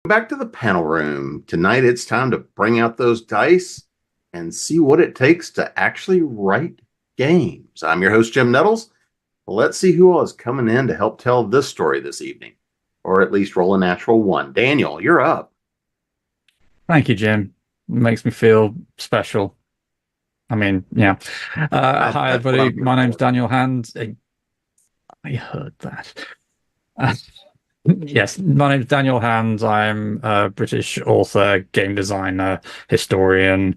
Back to the panel room. Tonight it's time to bring out those dice and see what it takes to actually write games. I'm your host, Jim Nettles. Let's see who all is coming in to help tell this story this evening, or at least roll a natural one. Daniel, you're up. Thank you, Jim. It makes me feel special. I mean, yeah. Hi, That's what everybody. I'm here My name's for. Daniel Hand. I heard that. Uh, yes, my name's Daniel Hand. I'm a British author, game designer, historian,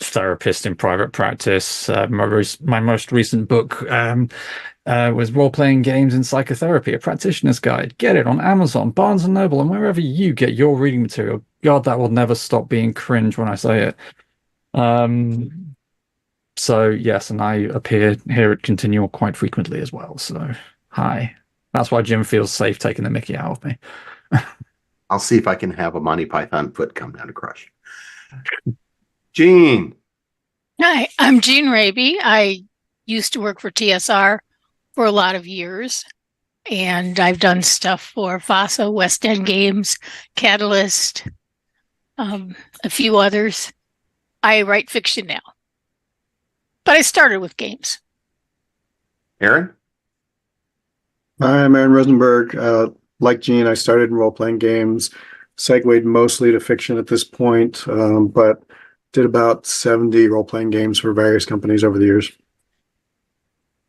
therapist in private practice. My most recent book was Role-Playing Games in Psychotherapy, a Practitioner's Guide. Get it on Amazon, Barnes& and Noble, and wherever you get your reading material. God, that will never stop being cringe when I say it. So yes, and I appear here at ConTinual quite frequently as well. So hi. That's why Jim feels safe taking the mickey out of me. I'll see if I can have a Monty Python foot come down to crush. Gene. Hi, I'm Jean Rabe. I used to work for TSR for a lot of years, and I've done stuff for FASA, West End Games, Catalyst, a few others. I write fiction now, but I started with games. Aaron? I'm Aaron Rosenberg. Like Gene, I started in role-playing games, segued mostly to fiction at this point, but did about 70 role-playing games for various companies over the years.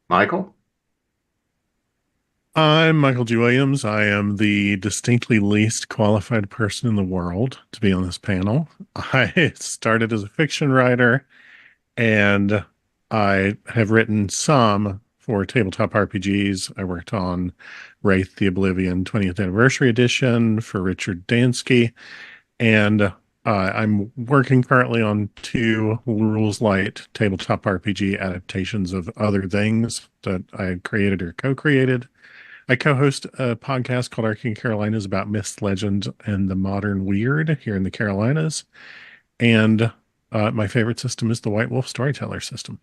Michael? I'm Michael G. Williams. I am the distinctly least qualified person in the world to be on this panel. I started as a fiction writer, and I have written some for tabletop RPGs. I worked on Wraith the Oblivion 20th Anniversary Edition for Richard Dansky, and I'm working currently on 2 Rules Light tabletop RPG adaptations of other things that I had created or co-created. I co-host a podcast called Arcane Carolinas about myths, legends, and the modern weird here in the Carolinas. And my favorite system is the White Wolf Storyteller system.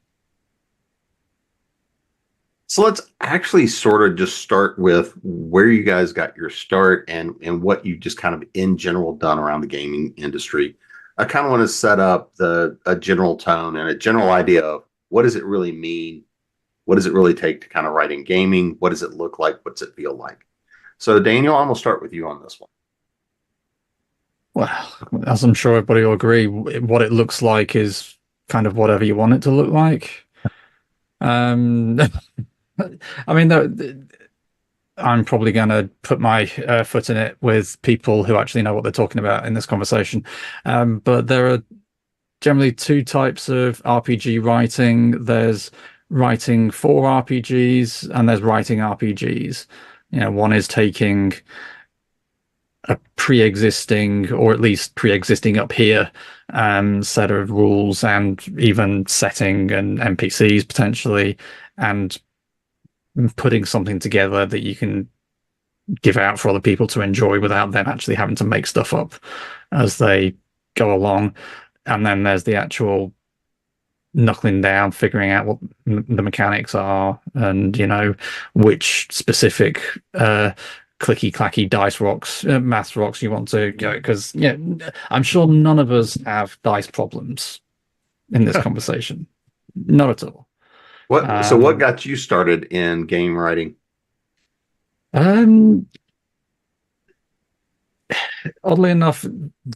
So let's actually sort of just start with where you guys got your start and what you just kind of in general done around the gaming industry. I kind of want to set up a general tone and a general idea of what does it really mean? What does it really take to kind of write in gaming? What does it look like? What's it feel like? So Daniel, I'm going to start with you on this one. Well, as I'm sure everybody will agree, what it looks like is kind of whatever you want it to look like. I mean, I'm probably going to put my foot in it with people who actually know what they're talking about in this conversation. But there are generally 2 types of RPG writing. There's writing for RPGs and there's writing RPGs. You know, one is taking a pre-existing, or at least pre-existing up here, set of rules and even setting and NPCs potentially, and putting something together that you can give out for other people to enjoy without them actually having to make stuff up as they go along. And then there's the actual knuckling down, figuring out what the mechanics are, and you know which specific clicky clacky dice rocks, math rocks you want to go, because yeah, I'm sure none of us have dice problems in this conversation. Not at all. So what got you started in game writing? Oddly enough,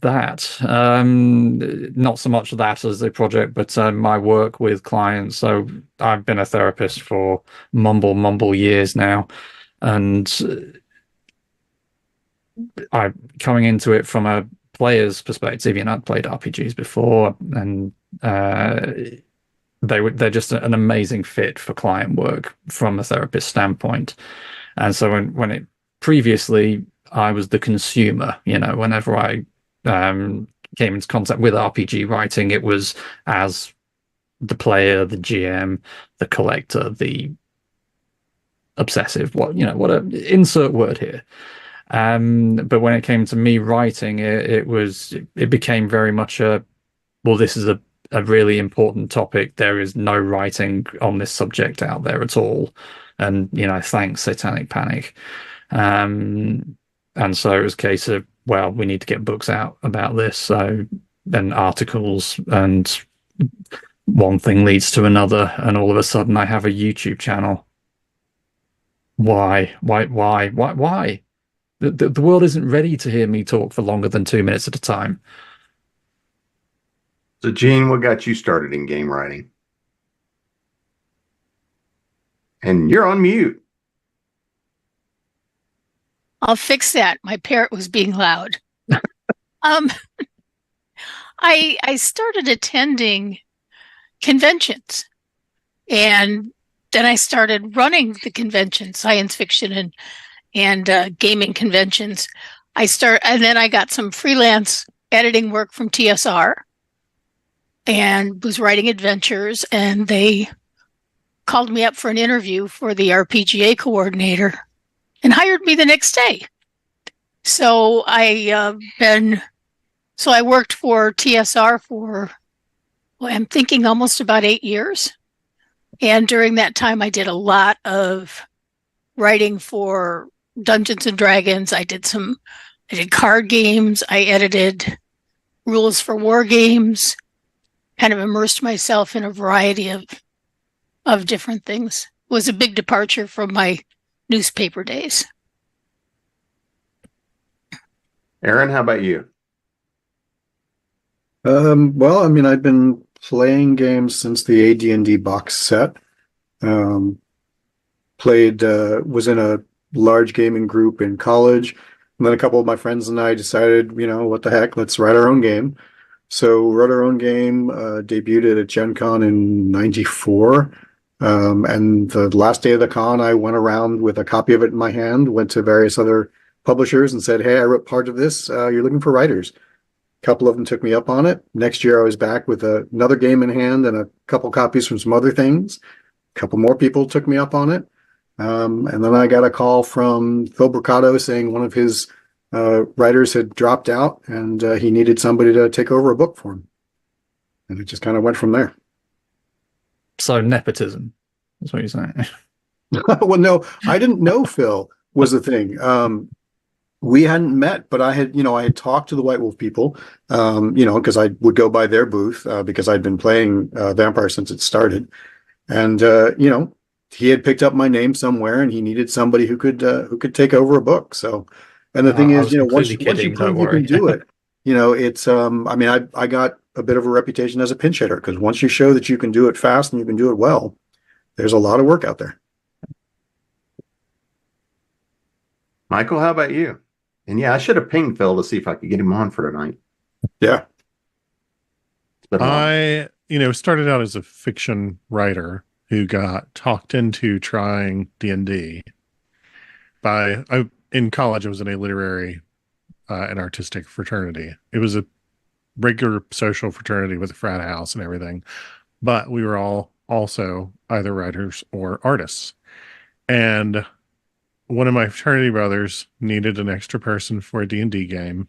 that not so much that as the project, but my work with clients. So I've been a therapist for mumble years now, and I'm coming into it from a player's perspective. You know, I've played RPGs before, and they're just an amazing fit for client work from a therapist standpoint. And so when it previously I was the consumer, you know, whenever I came into contact with RPG writing, it was as the player, the GM, the collector, the obsessive, what insert word here. But when it came to me writing, it became very much this is a really important topic. There is no writing on this subject out there at all. And, you know, thanks, Satanic Panic. And so it was a case of, well, we need to get books out about this. So then articles, and one thing leads to another, and all of a sudden I have a YouTube channel. Why? The world isn't ready to hear me talk for longer than 2 minutes at a time. So, Gene, what got you started in game writing? And you're on mute. I'll fix that. My parrot was being loud. I started attending conventions, and then I started running the convention, science fiction and gaming conventions. And then I got some freelance editing work from TSR and was writing adventures, and they called me up for an interview for the RPGA coordinator and hired me the next day. So I worked for TSR for, well, I'm thinking almost about 8 years. And during that time, I did a lot of writing for Dungeons and Dragons. I did card games. I edited rules for war games, kind of immersed myself in a variety of different things. It was a big departure from my newspaper days. Aaron, how about you? Well, I mean, I've been playing games since the AD&D box set. Was in a large gaming group in college. And then a couple of my friends and I decided, what the heck, let's write our own game. So wrote our own game, debuted at Gen Con in 94. And the last day of the con, I went around with a copy of it in my hand, went to various other publishers and said, hey, I wrote part of this. You're looking for writers. A couple of them took me up on it. Next year, I was back with another game in hand and a couple copies from some other things. A couple more people took me up on it. And then I got a call from Phil Bricado saying one of his writers had dropped out and he needed somebody to take over a book for him. And it just kind of went from there. So nepotism, that's what you're saying. Well, no, I didn't know Phil was the thing. We hadn't met, but I had talked to the White Wolf people, because I would go by their booth because I'd been playing Vampire since it started. And, he had picked up my name somewhere and he needed somebody who could take over a book. So, and the thing is, once you prove you can do it, it's, I got a bit of a reputation as a pinch hitter because once you show that you can do it fast and you can do it well, there's a lot of work out there. Michael, how about you? And yeah, I should have pinged Phil to see if I could get him on for tonight. Yeah. I, started out as a fiction writer who got talked into trying D&D in college. I was in a literary and artistic fraternity. It was a regular social fraternity with a frat house and everything, but we were all also either writers or artists. And one of my fraternity brothers needed an extra person for a D&D game,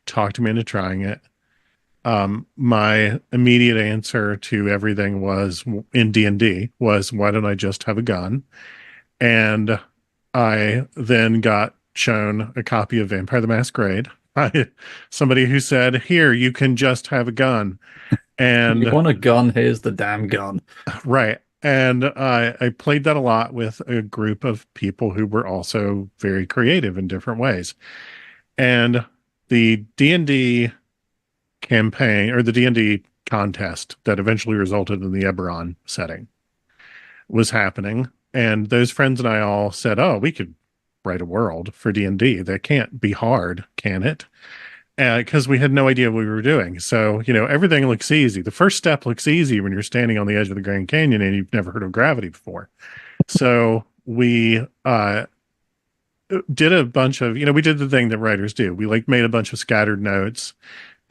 talked me into trying it. My immediate answer to everything was in D&D was, why don't I just have a gun? And I then got shown a copy of Vampire the Masquerade. Somebody who said, here, you can just have a gun. And you want a gun? Here's the damn gun. Right. And I played that a lot with a group of people who were also very creative in different ways. And the D&D campaign, or the D&D contest that eventually resulted in the Eberron setting, was happening. And those friends and I all said, oh, we could write a world for D&D. That can't be hard, can it? Because we had no idea what we were doing. So, everything looks easy. The first step looks easy when you're standing on the edge of the Grand Canyon and you've never heard of gravity before. So we did a bunch of, we did the thing that writers do. We made a bunch of scattered notes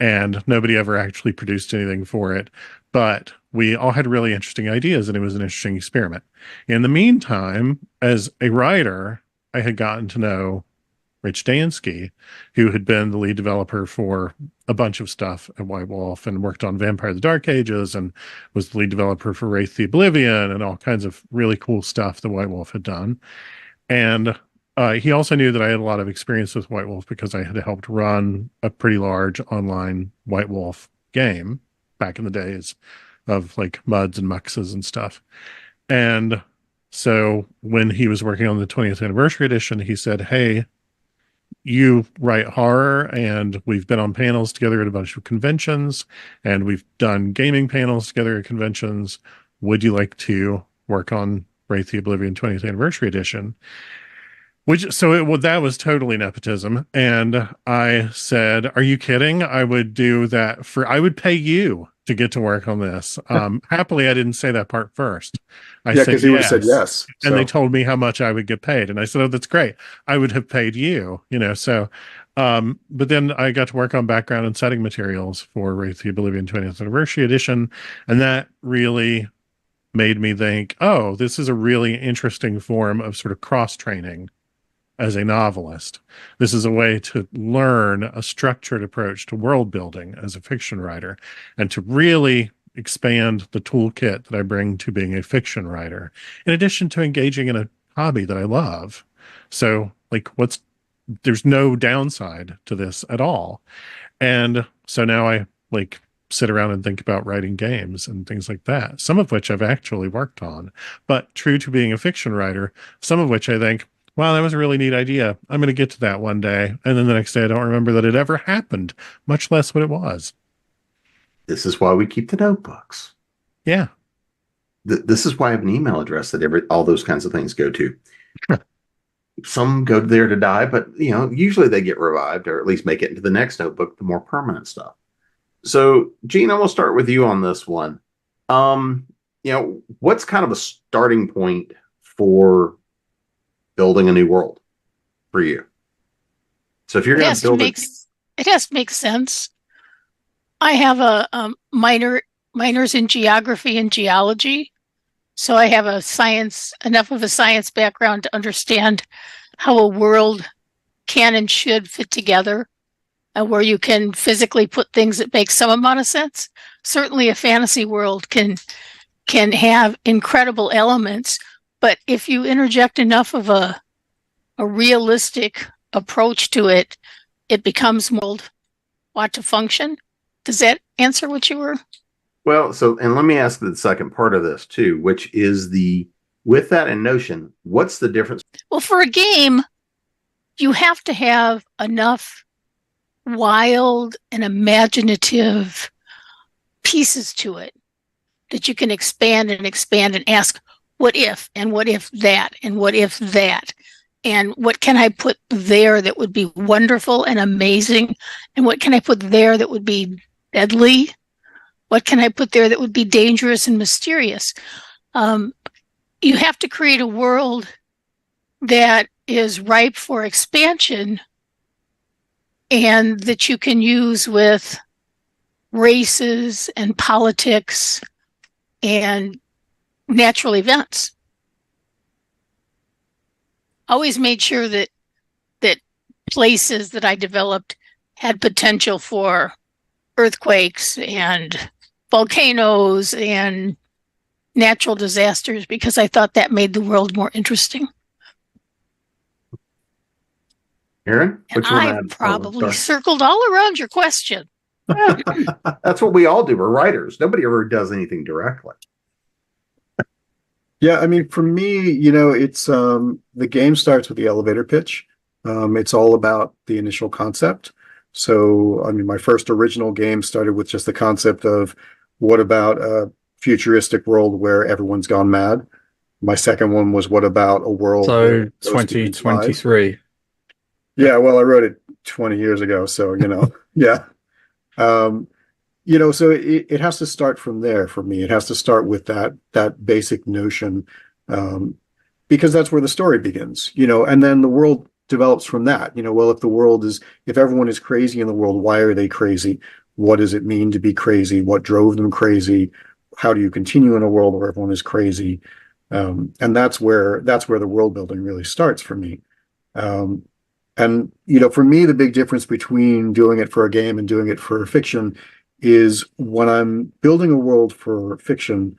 and nobody ever actually produced anything for it. But we all had really interesting ideas and it was an interesting experiment. In the meantime, as a writer, I had gotten to know Rich Dansky, who had been the lead developer for a bunch of stuff at White Wolf and worked on Vampire the Dark Ages and was the lead developer for Wraith the Oblivion and all kinds of really cool stuff that White Wolf had done. And he also knew that I had a lot of experience with White Wolf because I had helped run a pretty large online White Wolf game back in the days of like muds and muxes and stuff. And so when he was working on the 20th anniversary edition, he said, "Hey, you write horror, and we've been on panels together at a bunch of conventions, and we've done gaming panels together at conventions. Would you like to work on Wraith the Oblivion 20th anniversary edition?" That was totally nepotism. And I said, "Are you kidding? I would do that I would pay you to get to work on this." Happily, I didn't say that part first. I Yeah, said because he would have said yes. yes. And they So, told me how much I would get paid. And I said, "Oh, that's great. I would have paid you, but then I got to work on background and setting materials for Wraith the Oblivion 20th anniversary edition. And that really made me think, oh, this is a really interesting form of sort of cross training as a novelist. This is a way to learn a structured approach to world building as a fiction writer and to really expand the toolkit that I bring to being a fiction writer, in addition to engaging in a hobby that I love. So, like, there's no downside to this at all. And so now I like sit around and think about writing games and things like that, some of which I've actually worked on. But true to being a fiction writer, some of which I think, wow, that was a really neat idea. I'm going to get to that one day. And then the next day, I don't remember that it ever happened, much less what it was. This is why we keep the notebooks. Yeah. This is why I have an email address that all those kinds of things go to. Some go there to die, but usually they get revived or at least make it into the next notebook, the more permanent stuff. So, Gene, I will start with you on this one. What's kind of a starting point for building a new world for you? So if you're going to build it has to make sense. I have a minors in geography and geology, so I have enough of a science background to understand how a world can and should fit together, where you can physically put things that make some amount of sense. Certainly, a fantasy world can have incredible elements, but if you interject enough of a realistic approach to it, it becomes mold ought to function. Does that answer what you were? Well, and let me ask the second part of this too, which is with that in Notion, what's the difference? Well, for a game, you have to have enough wild and imaginative pieces to it that you can expand and ask, what if, and what if that, and what if that? And what can I put there that would be wonderful and amazing? And what can I put there that would be deadly? What can I put there that would be dangerous and mysterious? You have to create a world that is ripe for expansion and that you can use with races and politics and natural events. Always made sure that places that I developed had potential for earthquakes and volcanoes and natural disasters, because I thought that made the world more interesting. Aaron, and I probably circled all around your question. That's what we all do. We're writers. Nobody ever does anything directly. Yeah, I mean, for me, it's the game starts with the elevator pitch. It's all about the initial concept. So, I mean, my first original game started with just the concept of what about a futuristic world where everyone's gone mad? My second one was what about a world? So 2023. Yeah, well, I wrote it 20 years ago, so yeah. So it has to start from there for me. It has to start with that basic notion, because that's where the story begins, and then the world develops from that. Well, if everyone is crazy in the world, why are they crazy? What does it mean to be crazy? What drove them crazy? How do you continue in a world where everyone is crazy? And that's where the world building really starts for me. And for me, the big difference between doing it for a game and doing it for fiction is when I'm building a world for fiction,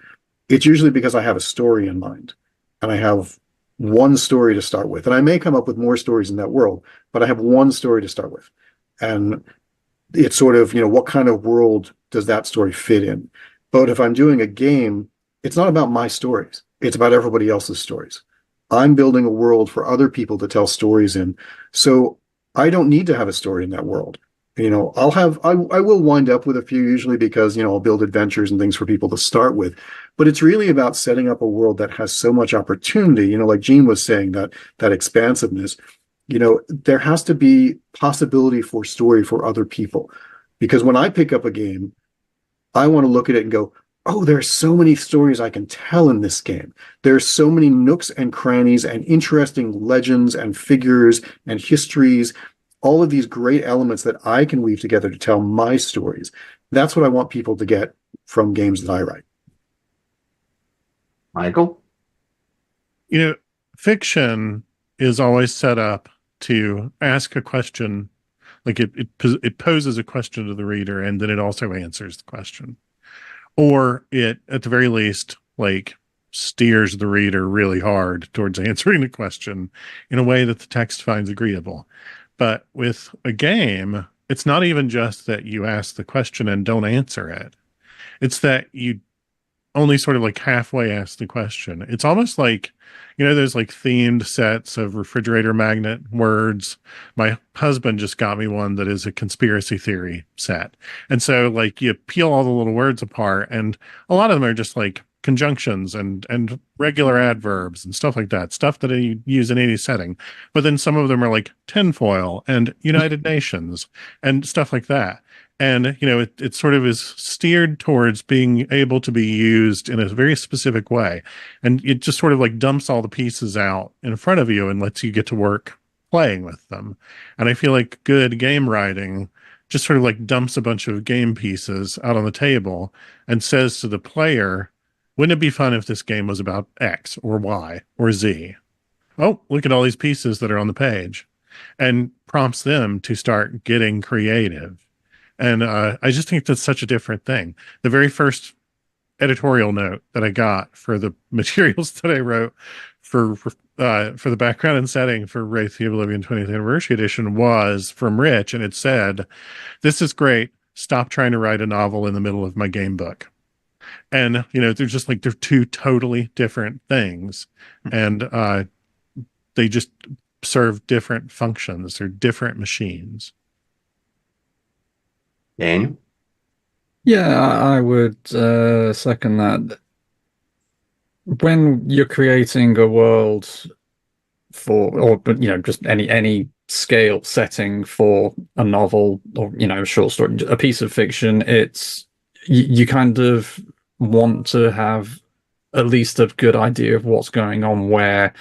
it's usually because I have a story in mind and I have one story to start with. And I may come up with more stories in that world, but I have one story to start with. And it's sort of, what kind of world does that story fit in? But if I'm doing a game, it's not about my stories. It's about everybody else's stories. I'm building a world for other people to tell stories in. So I don't need to have a story in that world. I will wind up with a few usually because, I'll build adventures and things for people to start with. But it's really about setting up a world that has so much opportunity, like Gene was saying, that expansiveness. There has to be possibility for story for other people. Because when I pick up a game, I want to look at it and go, oh, there's so many stories I can tell in this game. There's so many nooks and crannies and interesting legends and figures and histories, all of these great elements that I can weave together to tell my stories. That's what I want people to get from games that I write. Michael? Fiction is always set up to ask a question, like it poses a question to the reader, and then it also answers the question. Or it, at the very least, like steers the reader really hard towards answering the question in a way that the text finds agreeable. But with a game, it's not even just that you ask the question and don't answer it. It's that you only sort of like halfway ask the question. It's almost like, there's like themed sets of refrigerator magnet words. My husband just got me one that is a conspiracy theory set. And so like you peel all the little words apart, and a lot of them are just like conjunctions and regular adverbs and stuff like that, stuff that I use in any setting. But then some of them are like tinfoil and United Nations and stuff like that. And, it sort of is steered towards being able to be used in a very specific way. And it just sort of like dumps all the pieces out in front of you and lets you get to work playing with them. And I feel like good game writing just sort of like dumps a bunch of game pieces out on the table and says to the player, wouldn't it be fun if this game was about X or Y or Z? Oh, look at all these pieces that are on the page, and prompts them to start getting creative. And I just think that's such a different thing. The very first editorial note that I got for the materials that I wrote for the background and setting for Wraith the Oblivion 20th Anniversary Edition was from Rich, and it said, "This is great. Stop trying to write a novel in the middle of my game book." And, they're just like, they're two totally different things. And they just serve different functions. They're different machines. Daniel? Yeah, I would second that. When you're creating a world just any scale setting for a novel or a short story, a piece of fiction, you kind of want to have at least a good idea of what's going on where,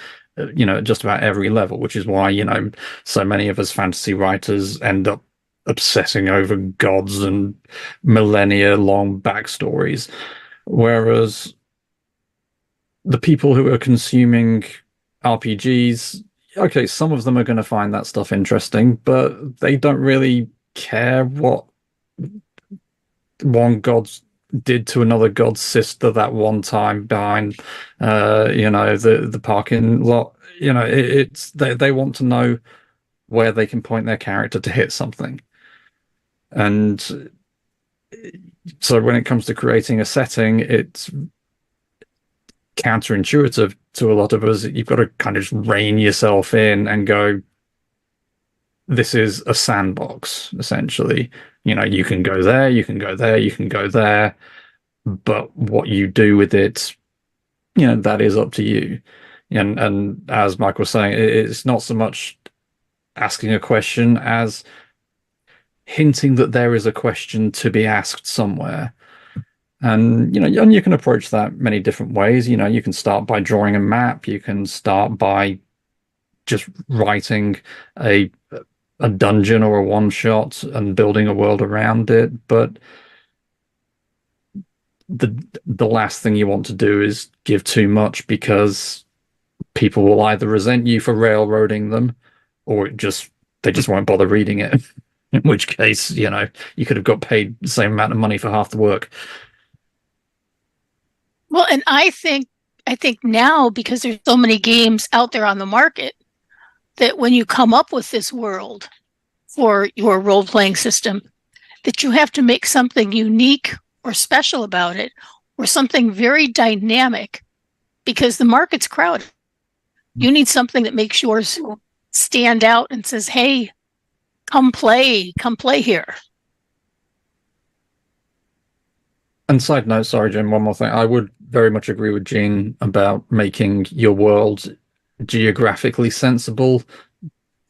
just about every level, which is why, so many of us fantasy writers end up obsessing over gods and millennia long backstories. Whereas the people who are consuming RPGs, okay, some of them are going to find that stuff interesting, but they don't really care what one god did to another god's sister that one time behind the parking lot. It's they want to know where they can point their character to hit something. And so when it comes to creating a setting, it's counterintuitive to a lot of us. You've got to kind of just rein yourself in and go, this is a sandbox, essentially. You can go there, you can go there, you can go there, but what you do with it, that is up to you. And as Mike was saying, it's not so much asking a question as hinting that there is a question to be asked somewhere. And you can approach that many different ways. You can start by drawing a map. You can start by just writing a dungeon or a one shot and building a world around it. But the last thing you want to do is give too much, because people will either resent you for railroading them, or they just won't bother reading it. In which case, you could have got paid the same amount of money for half the work. Well, and I think I think now, because there's so many games out there on the market, that when you come up with this world for your role-playing system, that you have to make something unique or special about it, or something very dynamic, because the market's crowded. You need something that makes yours stand out and says, hey, come play here. And side note, sorry, Jim, one more thing. I would very much agree with Gene about making your world geographically sensible.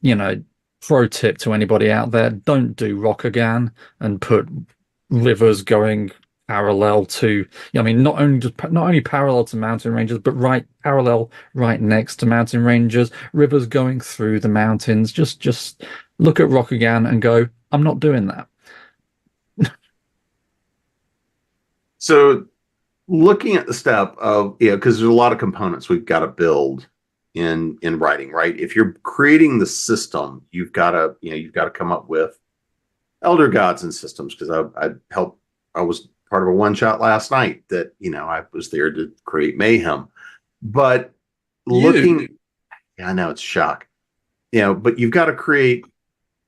You know, pro tip to anybody out there, don't do Rokugan and put rivers going parallel to, I mean, not only parallel to mountain ranges, but right parallel, right next to mountain ranges, rivers going through the mountains. Just look at Rokugan and go, I'm not doing that. So looking at the step of, because there's a lot of components we've got to build in writing, right? If you're creating the system, you've got to come up with elder gods and systems, because I was part of a one shot last night that, I was there to create mayhem. But yeah, I know, it's shock. But you've got to create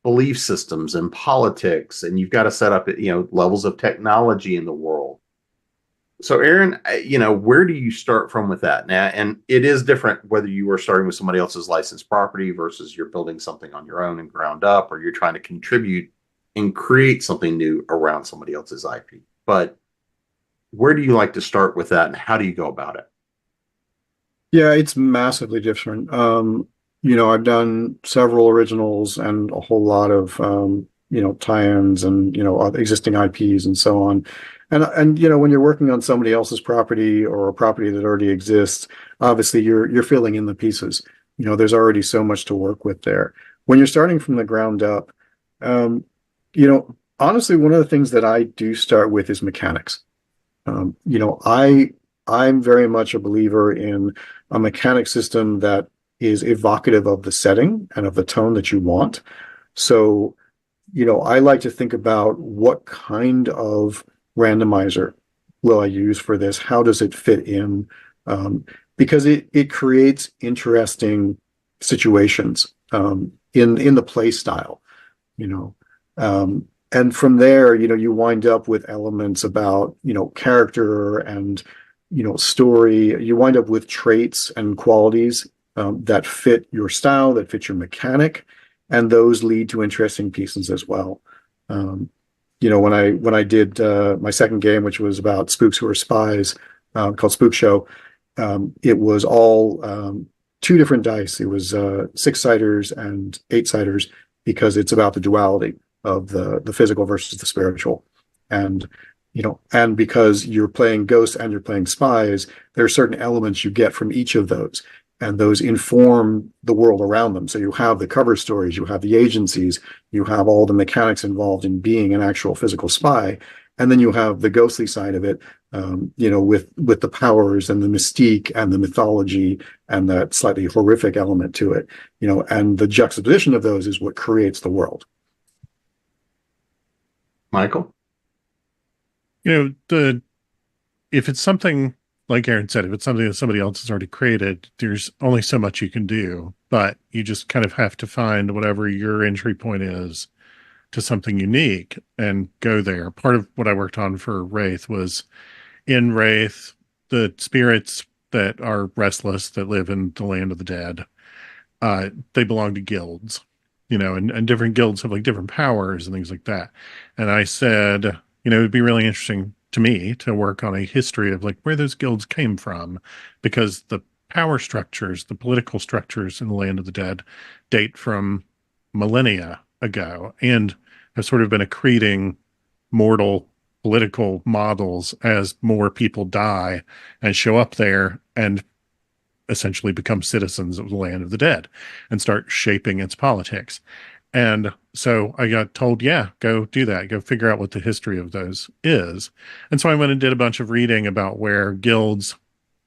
belief systems and politics, and you've got to set up, levels of technology in the world. So, Aaron, where do you start from with that now? And it is different whether you are starting with somebody else's licensed property versus you're building something on your own and ground up, or you're trying to contribute and create something new around somebody else's IP. But where do you like to start with that, and how do you go about it? Yeah, it's massively different. I've done several originals and a whole lot of tie-ins and existing IPs and so on. And when you're working on somebody else's property or a property that already exists, obviously you're filling in the pieces. There's already so much to work with there. When you're starting from the ground up, honestly, one of the things that I do start with is mechanics. I'm very much a believer in a mechanic system that is evocative of the setting and of the tone that you want. So, I like to think about what kind of randomizer will I use for this? How does it fit in? Because it creates interesting situations in the play style, and from there, you wind up with elements about, character and, story. You wind up with traits and qualities that fit your style, that fit your mechanic, and those lead to interesting pieces as well. When I did my second game, which was about spooks who are spies, called Spook Show, it was all two different dice. It was 6-siders and 8-siders, because it's about the duality of the physical versus the spiritual. And because you're playing ghosts and you're playing spies, there are certain elements you get from each of those, and those inform the world around them. So you have the cover stories, you have the agencies, you have all the mechanics involved in being an actual physical spy, and then you have the ghostly side of it, with the powers and the mystique and the mythology and that slightly horrific element to it, and the juxtaposition of those is what creates the world. Michael? If it's something, like Aaron said, if it's something that somebody else has already created, there's only so much you can do, but you just kind of have to find whatever your entry point is to something unique and go there. Part of what I worked on for Wraith was, in Wraith, the spirits that are restless, that live in the land of the dead, they belong to guilds, and different guilds have like different powers and things like that. And I said, it'd be really interesting to me to work on a history of like where those guilds came from, because the power structures, the political structures in the land of the dead date from millennia ago and have sort of been accreting mortal political models as more people die and show up there and essentially become citizens of the land of the dead and start shaping its politics. And so I got told, yeah, go do that. Go figure out what the history of those is. And so I went and did a bunch of reading about where guilds,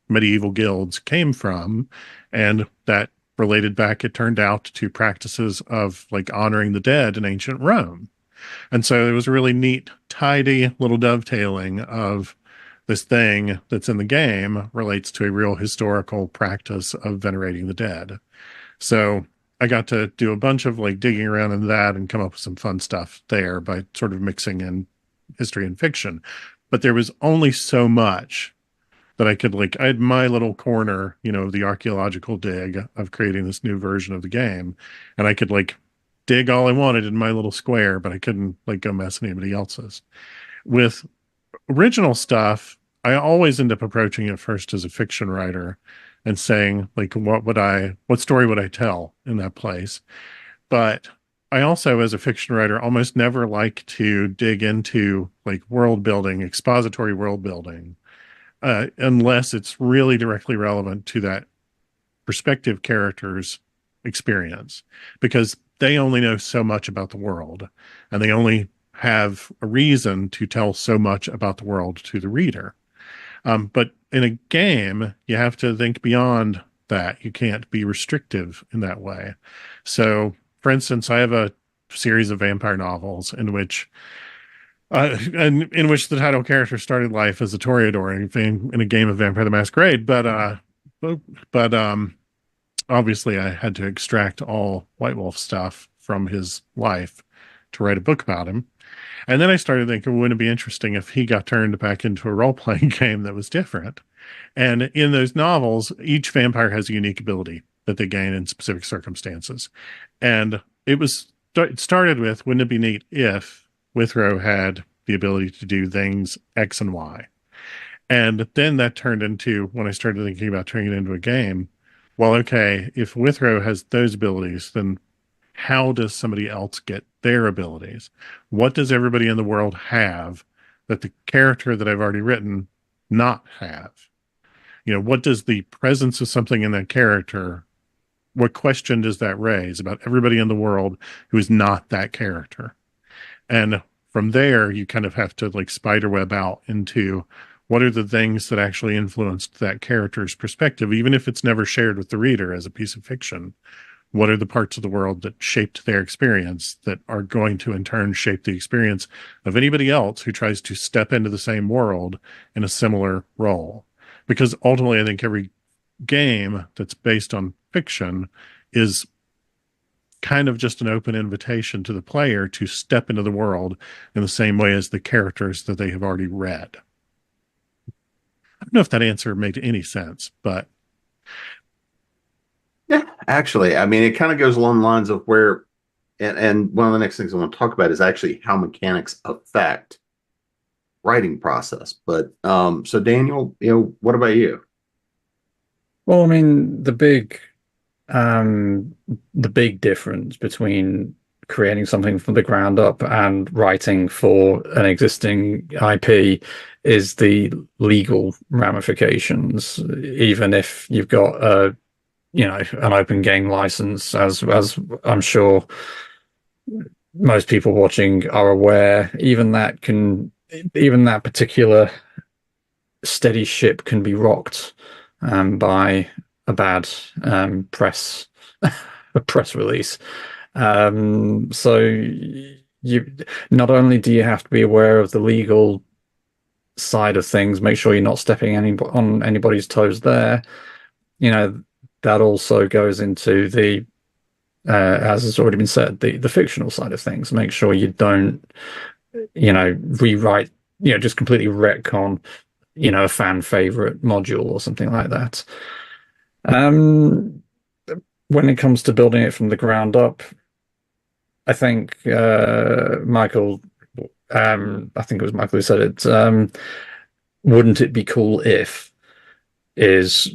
medieval guilds, came from. And that related back, it turned out, to practices of like honoring the dead in ancient Rome. And so it was a really neat, tidy little dovetailing of this thing that's in the game relates to a real historical practice of venerating the dead. So I got to do a bunch of like digging around in that and come up with some fun stuff there by sort of mixing in history and fiction. But there was only so much that I could like, I had my little corner, of the archaeological dig of creating this new version of the game. And I could like dig all I wanted in my little square, but I couldn't like go mess anybody else's. With original stuff, I always end up approaching it first as a fiction writer and saying like, what story would I tell in that place? But I also, as a fiction writer, almost never like to dig into like world building, expository world building, unless it's really directly relevant to that perspective character's experience, because they only know so much about the world, and they only have a reason to tell so much about the world to the reader. But in a game, you have to think beyond that. You can't be restrictive in that way. So, for instance, I have a series of vampire novels in which the title character started life as a Toreador in a game of Vampire the Masquerade, but obviously I had to extract all White Wolf stuff from his life to write a book about him. And then I started thinking, wouldn't it be interesting if he got turned back into a role-playing game that was different? And in those novels, each vampire has a unique ability that they gain in specific circumstances. And it started with, wouldn't it be neat if Withrow had the ability to do things X and Y? And then that turned into, when I started thinking about turning it into a game, well, okay, if Withrow has those abilities, then how does somebody else get their abilities? What does everybody in the world have that the character that I've already written not have? What does the presence of something in that character, what question does that raise about everybody in the world who is not that character? And from there, you kind of have to like spiderweb out into what are the things that actually influenced that character's perspective, even if it's never shared with the reader as a piece of fiction. What are the parts of the world that shaped their experience that are going to in turn shape the experience of anybody else who tries to step into the same world in a similar role? Because ultimately, I think every game that's based on fiction is kind of just an open invitation to the player to step into the world in the same way as the characters that they have already read. I don't know if that answer made any sense, but yeah, actually, I mean, it kind of goes along the lines of where, and one of the next things I want to talk about is actually how mechanics affect writing process. But so Daniel, what about you? Well, I mean, the big difference between creating something from the ground up and writing for an existing IP is the legal ramifications. Even if you've got an open game license, as I'm sure most people watching are aware, even that particular steady ship can be rocked by a bad press release. So you not only do you have to be aware of the legal side of things, make sure you're not stepping on anybody's toes there. That also goes into the as has already been said, the fictional side of things. Make sure you don't rewrite, just completely retcon a fan favorite module or something like that. When it comes to building it from the ground up, I think Michael, I think it was Michael who said it. Wouldn't it be cool if is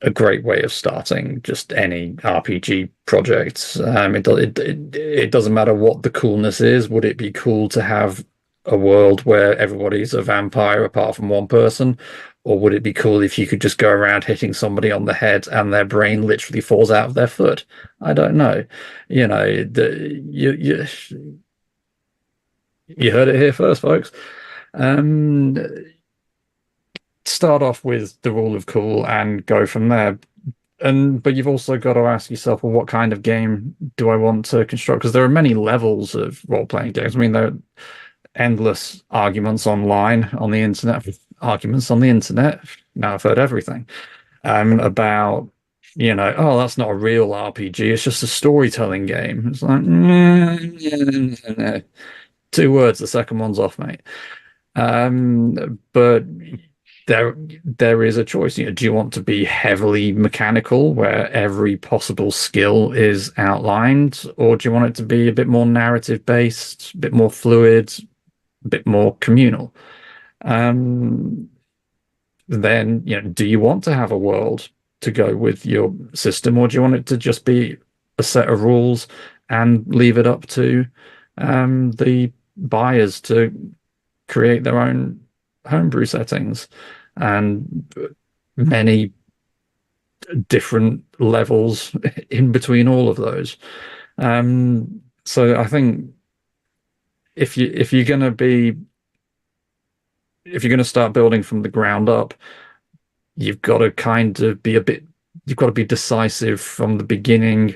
a great way of starting just any RPG project. It doesn't matter what the coolness is. Would it be cool to have a world where everybody's a vampire apart from one person? Or would it be cool if you could just go around hitting somebody on the head and their brain literally falls out of their foot? I don't know. You heard it here first, folks. Start off with the rule of cool and go from there. But you've also got to ask yourself, well, what kind of game do I want to construct? Because there are many levels of role-playing games. I mean, endless arguments online on the internet, arguments on the internet. Now I've heard everything about, oh, that's not a real RPG. It's just a storytelling game. It's like, two words. The second one's off, mate. But there is a choice. Do you want to be heavily mechanical, where every possible skill is outlined, or do you want it to be a bit more narrative based, a bit more fluid, a bit more communal? Then, do you want to have a world to go with your system, or do you want it to just be a set of rules and leave it up to the buyers to create their own homebrew settings and many different levels in between all of those? So I think if you're going to start building from the ground up, you've got to kind of you've got to be decisive from the beginning.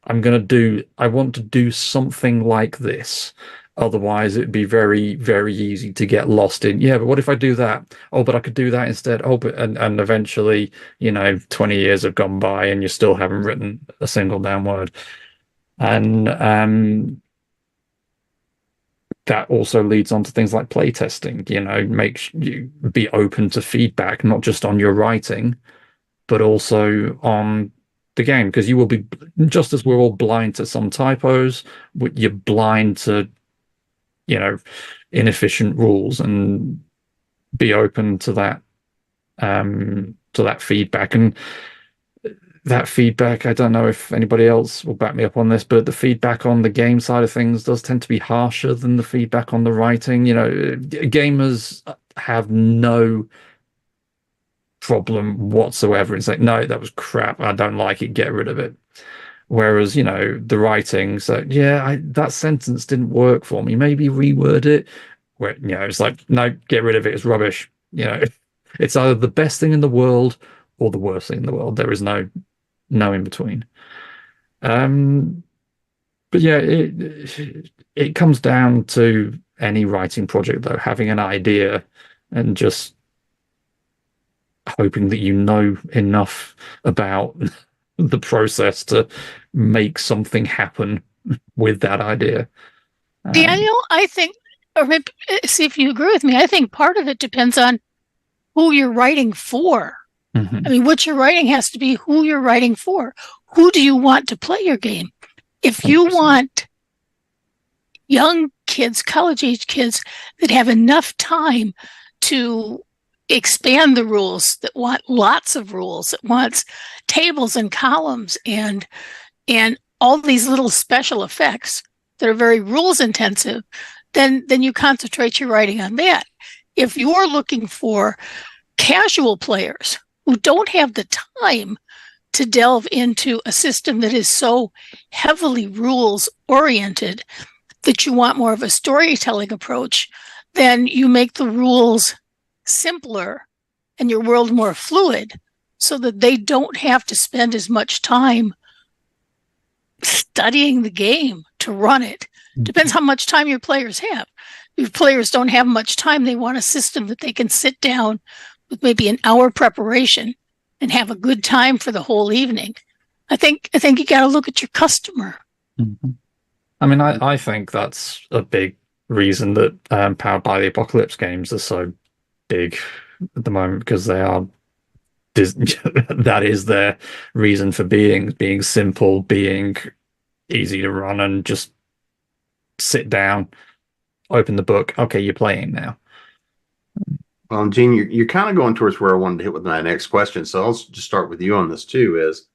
I want to do something like this. Otherwise, it'd be very, very easy to get lost in, but what if I do that? Oh, but I could do that instead. Oh, but, and eventually, 20 years have gone by and you still haven't written a single damn word. And that also leads on to things like playtesting. Make you be open to feedback, not just on your writing, but also on the game, because you will be, just as we're all blind to some typos, you're blind to inefficient rules, and be open to that feedback. And that feedback, I don't know if anybody else will back me up on this, but the feedback on the game side of things does tend to be harsher than the feedback on the writing. Gamers have no problem whatsoever in saying, no, that was crap, I don't like it, get rid of it. Whereas, the writing, so that sentence didn't work for me, maybe reword it. Where, it's like, no, get rid of it, it's rubbish. It's either the best thing in the world or the worst thing in the world. There is no in between. But it comes down to any writing project, though, having an idea and just hoping that you know enough about the process to make something happen with that idea. Daniel, I think, or maybe, see if you agree with me, I think part of it depends on who you're writing for. Mm-hmm. I mean, what you're writing has to be who you're writing for. Who do you want to play your game? If you 100%. want young kids, college-age kids that have enough time to expand the rules, that want lots of rules, that wants tables and columns and all these little special effects that are very rules intensive, then you concentrate your writing on that. If you're looking for casual players who don't have the time to delve into a system that is so heavily rules oriented, that you want more of a storytelling approach, then you make the rules simpler and your world more fluid, so that they don't have to spend as much time studying the game to run it. Depends how much time your players have. If players don't have much time, they want a system that they can sit down with maybe an hour preparation and have a good time for the whole evening. I think you got to look at your customer. Mm-hmm. I mean, I think that's a big reason that Powered by the Apocalypse games are so big at the moment, because they are that is their reason for being simple, being easy to run, and just sit down, open the book, okay, you're playing now. Well, Gene, you're kind of going towards where I wanted to hit with my next question, so I'll just start with you on this too. Is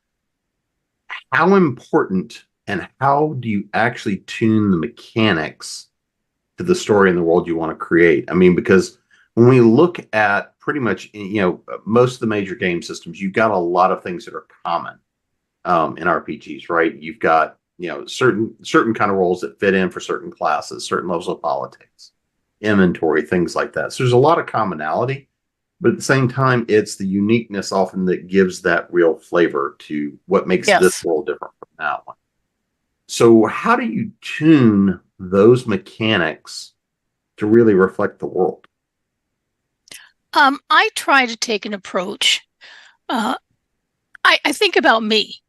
how important and how do you actually tune the mechanics to the story and the world you want to create? I mean, because when we look at pretty much, most of the major game systems, you've got a lot of things that are common in RPGs, right? You've got, certain kind of roles that fit in for certain classes, certain levels of politics, inventory, things like that. So there's a lot of commonality, but at the same time, it's the uniqueness often that gives that real flavor to what makes this world different from that one. So how do you tune those mechanics to really reflect the world? I try to take an approach. I think about me.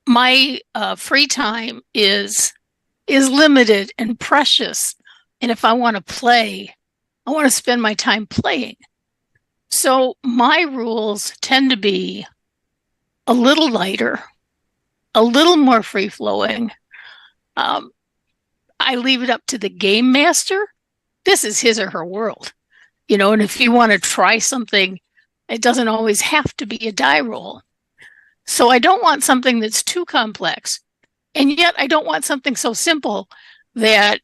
My free time is limited and precious, and if I want to play, I want to spend my time playing. So my rules tend to be a little lighter, a little more free flowing. Um, I leave it up to the game master. This is his or her world, and if you want to try something, it doesn't always have to be a die roll. So I don't want something that's too complex. And yet I don't want something so simple that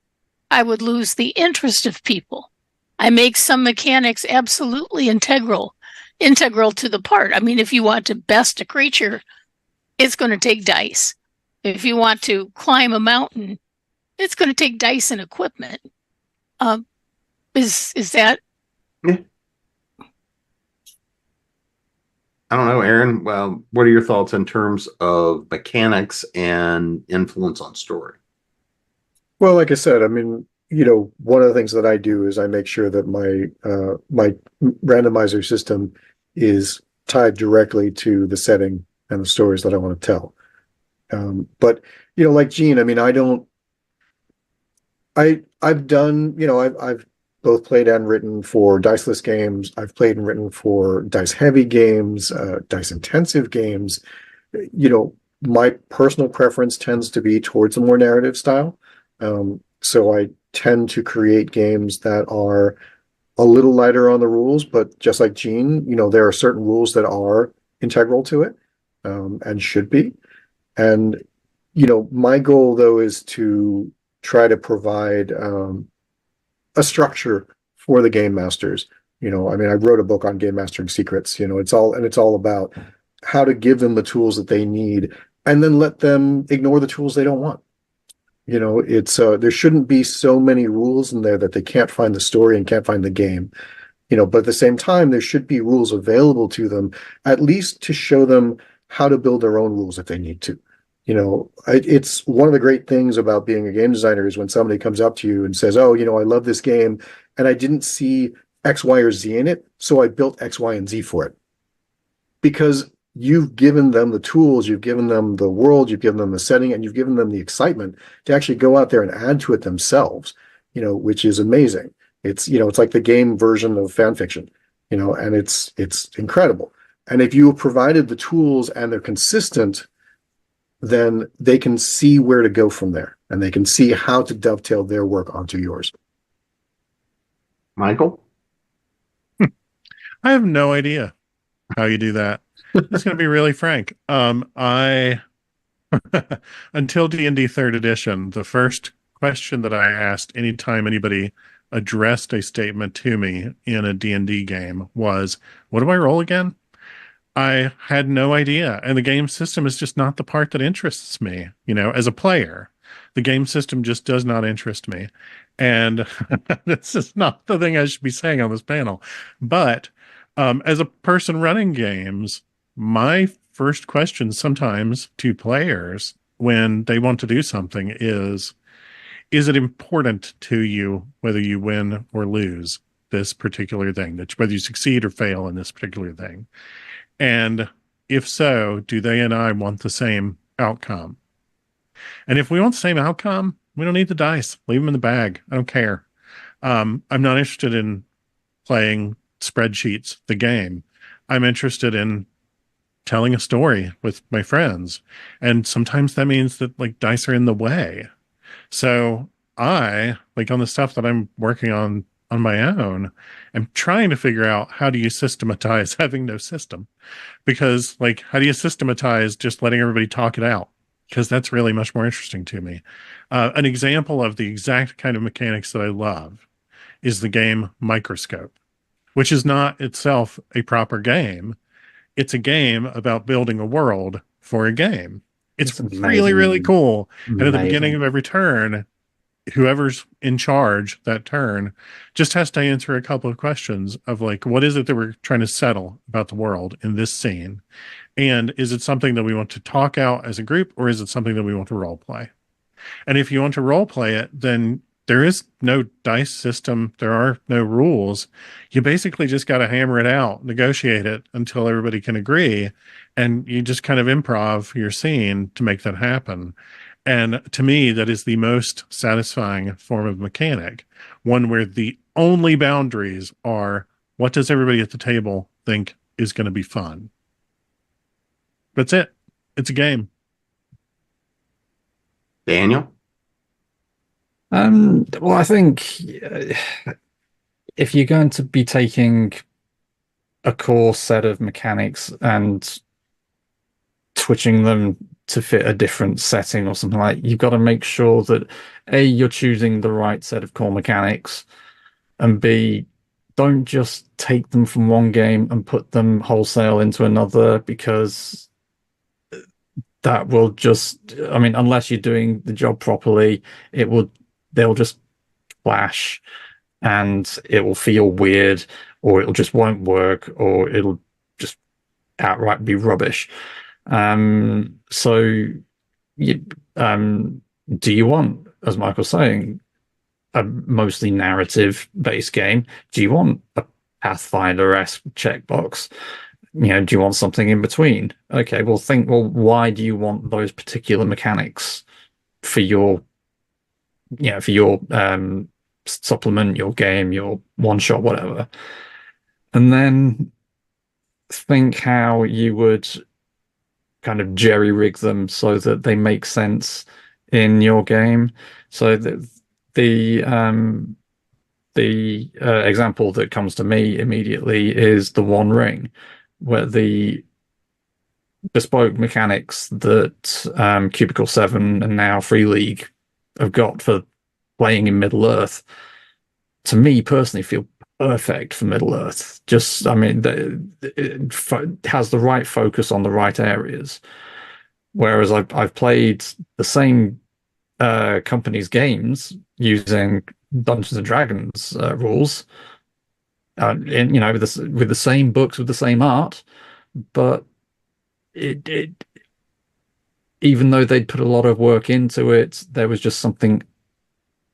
I would lose the interest of people. I make some mechanics absolutely integral to the part. I mean, if you want to best a creature, it's going to take dice. If you want to climb a mountain, it's going to take dice and equipment. Is that? Yeah. I don't know, Aaron. Well, what are your thoughts in terms of mechanics and influence on story? Well, like I said, I mean, one of the things that I do is I make sure that my randomizer system is tied directly to the setting and the stories that I want to tell. But like Gene, I mean, I've done, I've both played and written for diceless games. I've played and written for dice heavy games, dice intensive games. My personal preference tends to be towards a more narrative style. So I tend to create games that are a little lighter on the rules, but just like Gene, there are certain rules that are integral to it, and should be. And, my goal though is to try to provide, a structure for the game masters. I mean, I wrote a book on game mastering secrets. It's all about how to give them the tools that they need and then let them ignore the tools they don't want. It's there shouldn't be so many rules in there that they can't find the story and can't find the game. But at the same time, there should be rules available to them, at least to show them how to build their own rules if they need to. It's one of the great things about being a game designer is when somebody comes up to you and says, oh, I love this game and I didn't see X, Y, or Z in it, so I built X, Y, and Z for it. Because you've given them the tools, you've given them the world, you've given them the setting, and you've given them the excitement to actually go out there and add to it themselves, which is amazing. It's like the game version of fan fiction, and it's incredible. And if you have provided the tools and they're consistent, then they can see where to go from there and they can see how to dovetail their work onto yours. Michael? I have no idea how you do that. It's going to be really frank. I until D&D 3rd edition, the first question that I asked anytime anybody addressed a statement to me in a D&D game was, what do I roll again? I had no idea. And the game system is just not the part that interests me, as a player. The game system just does not interest me. And this is not the thing I should be saying on this panel. But as a person running games, my first question sometimes to players when they want to do something is it important to you whether you win or lose this particular thing, that whether you succeed or fail in this particular thing? And if so, do they and I want the same outcome? And if we want the same outcome, we don't need the dice. Leave them in the bag. I don't care. I'm not interested in playing spreadsheets, the game. I'm interested in telling a story with my friends. And sometimes that means that dice are in the way. So I, on the stuff that I'm working on my own, I'm trying to figure out how do you systematize having no system? Because how do you systematize just letting everybody talk it out? Because that's really much more interesting to me. An example of the exact kind of mechanics that I love is the game Microscope, which is not itself a proper game. It's a game about building a world for a game. It's really, really cool. And at the beginning of every turn, whoever's in charge that turn just has to answer a couple of questions of what is it that we're trying to settle about the world in this scene? And is it something that we want to talk out as a group, or is it something that we want to role play? And if you want to role play it, then there is no dice system. There are no rules. You basically just got to hammer it out, negotiate it until everybody can agree. And you just kind of improv your scene to make that happen. And to me, that is the most satisfying form of mechanic, one where the only boundaries are what does everybody at the table think is going to be fun. That's it. It's a game. Daniel? Well, I think if you're going to be taking a core set of mechanics and twitching them to fit a different setting or something like, you've got to make sure that A, you're choosing the right set of core mechanics, and B, don't just take them from one game and put them wholesale into another, because that will just, I mean, unless you're doing the job properly, they'll just clash and it will feel weird, or it'll just won't work, or it'll just outright be rubbish. So do you want, as Michael's saying, a mostly narrative-based game? Do you want a Pathfinder-esque checkbox? Do you want something in between? Okay, well, why do you want those particular mechanics for your supplement, your game, your one-shot, whatever? And then think how you would kind of jerry-rig them so that they make sense in your game. So the example that comes to me immediately is the One Ring, where the bespoke mechanics that Cubicle 7 and now Free League have got for playing in Middle Earth, to me personally, feel perfect for Middle Earth. Just, I mean, it has the right focus on the right areas. Whereas I've played the same company's games using Dungeons and Dragons rules, with the same books, with the same art, but it even though they'd put a lot of work into it, there was just something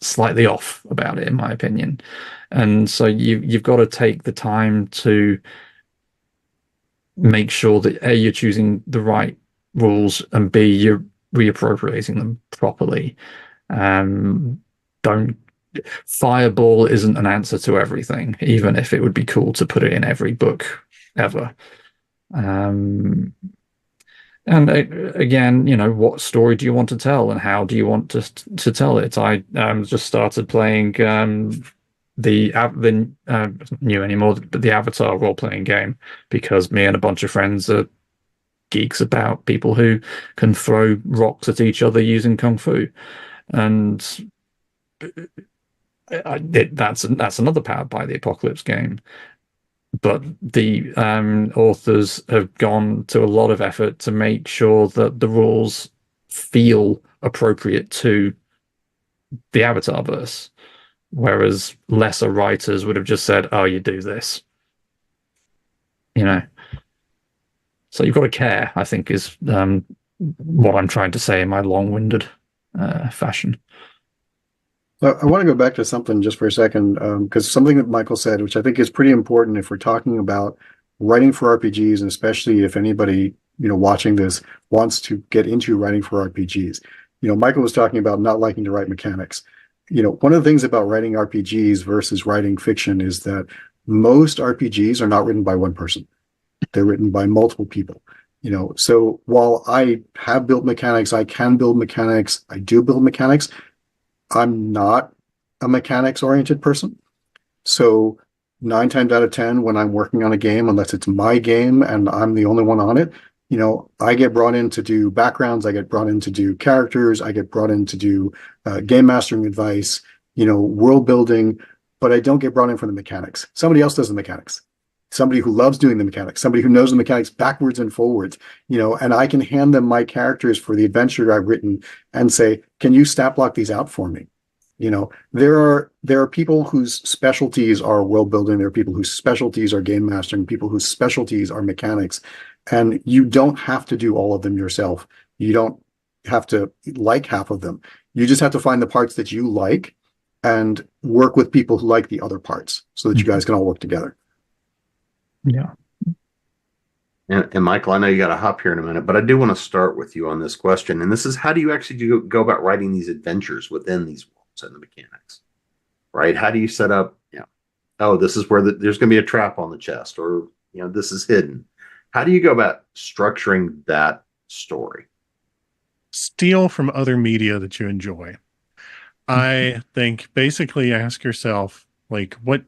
slightly off about it, in my opinion. And so you've got to take the time to make sure that A, you're choosing the right rules, and B, you're reappropriating them properly. Fireball isn't an answer to everything, even if it would be cool to put it in every book ever. And again, what story do you want to tell, and how do you want to tell it? I just started playing the new anymore, but the Avatar role-playing game, because me and a bunch of friends are geeks about people who can throw rocks at each other using kung fu, and that's another Powered by the Apocalypse game. But the authors have gone to a lot of effort to make sure that the rules feel appropriate to the Avatarverse, whereas lesser writers would have just said, "Oh, you do this," So you've got to care, I think, is what I'm trying to say in my long-winded fashion. I want to go back to something just for a second, because something that Michael said, which I think is pretty important if we're talking about writing for RPGs, and especially if anybody watching this wants to get into writing for RPGs. Michael was talking about not liking to write mechanics. One of the things about writing RPGs versus writing fiction is that most RPGs are not written by one person. They're written by multiple people. So while I have built mechanics, I can build mechanics, I do build mechanics, I'm not a mechanics-oriented person. So 9 times out of 10, when I'm working on a game, unless it's my game and I'm the only one on it, I get brought in to do backgrounds, I get brought in to do characters, I get brought in to do game mastering advice, world building, but I don't get brought in for the mechanics. Somebody else does the mechanics. Somebody who loves doing the mechanics, somebody who knows the mechanics backwards and forwards, and I can hand them my characters for the adventure I've written and say, can you stat block these out for me? There are people whose specialties are world building. There are people whose specialties are game mastering, people whose specialties are mechanics. And you don't have to do all of them yourself. You don't have to like half of them. You just have to find the parts that you like and work with people who like the other parts so that you guys can all work together. Yeah. And Michael, I know you got to hop here in a minute, but I do want to start with you on this question. And this is, how do you actually go about writing these adventures within these worlds and the mechanics, right? How do you set up, oh, this is where there's going to be a trap on the chest, or, this is hidden. How do you go about structuring that story? Steal from other media that you enjoy. I think basically ask yourself, like, what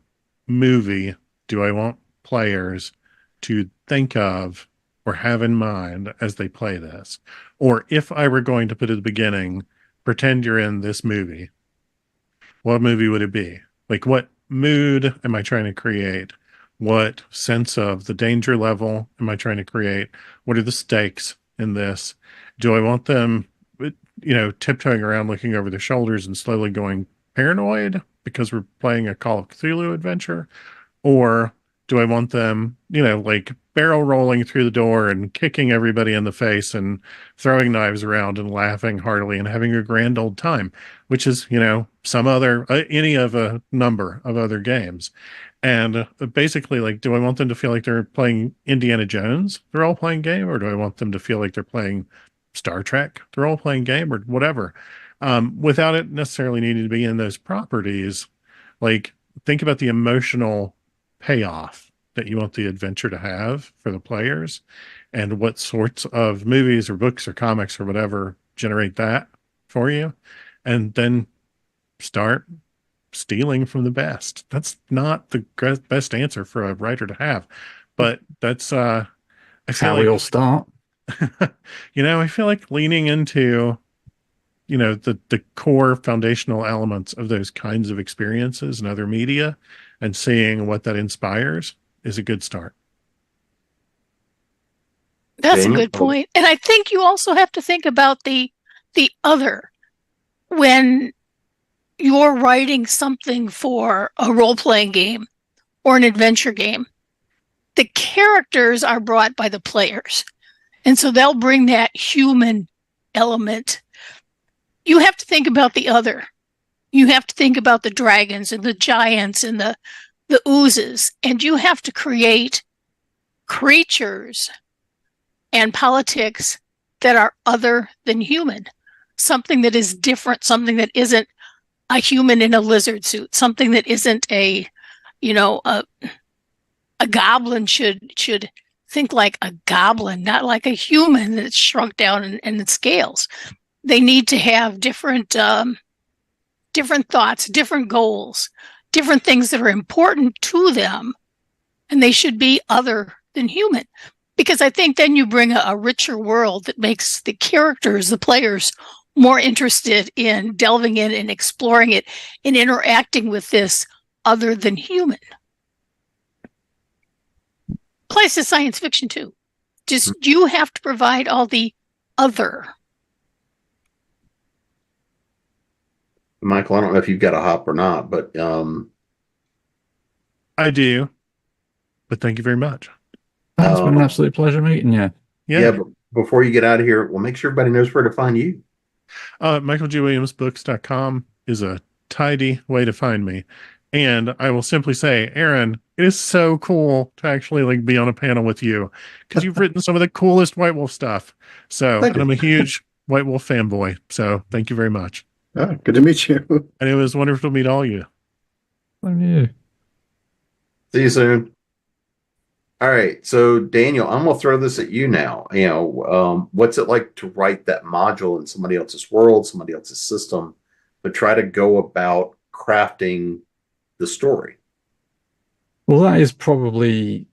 movie do I want players to think of or have in mind as they play this? Or if I were going to put at the beginning, pretend you're in this movie, what movie would it be? Like, what mood am I trying to create? What sense of the danger level am I trying to create? What are the stakes in this? Do I want them, tiptoeing around, looking over their shoulders and slowly going paranoid because we're playing a Call of Cthulhu adventure? Or do I want them, like barrel rolling through the door and kicking everybody in the face and throwing knives around and laughing heartily and having a grand old time, which is, some other, any of a number of other games. And basically, like, do I want them to feel like they're playing Indiana Jones, the role-playing game, or do I want them to feel like they're playing Star Trek, the role-playing game, or whatever, without it necessarily needing to be in those properties? Like, think about the emotional payoff that you want the adventure to have for the players, and what sorts of movies or books or comics or whatever generate that for you, and then start stealing from the best. That's not the best answer for a writer to have, but that's I feel How like we all start. I feel like leaning into the core foundational elements of those kinds of experiences and other media and seeing what that inspires is a good start. That's Daniel? a good point. And I think you also have to think about the other when you're writing something for a role-playing game or an adventure game. The characters are brought by the players. And so they'll bring that human element. You have to think about the other. You have to think about the dragons and the giants and the oozes. And you have to create creatures and politics that are other than human. Something that is different, something that isn't a human in a lizard suit, something that isn't a goblin should think like a goblin, not like a human that's shrunk down in its scales. They need to have different thoughts, different goals, different things that are important to them, and they should be other than human. Because I think then you bring a richer world that makes the characters, the players, more interested in delving in and exploring it and interacting with this other than human. Applies to science fiction too. Just you have to provide all the other. Michael, I don't know if you've got a hop or not, but I do. But thank you very much. It's been an absolute pleasure meeting you. Yeah, but before you get out of here, we'll make sure everybody knows where to find you. MichaelGWilliamsBooks.com is a tidy way to find me. And I will simply say, Aaron, it is so cool to actually be on a panel with you, because you've written some of the coolest White Wolf stuff. So, and I'm a huge White Wolf fanboy. So thank you very much. Oh, good to meet you. And it was wonderful to meet all you. Thank you. See you soon. All right. So Daniel, I'm going to throw this at you now. What's it like to write that module in somebody else's world, somebody else's system, but try to go about crafting the story? Well, that is probably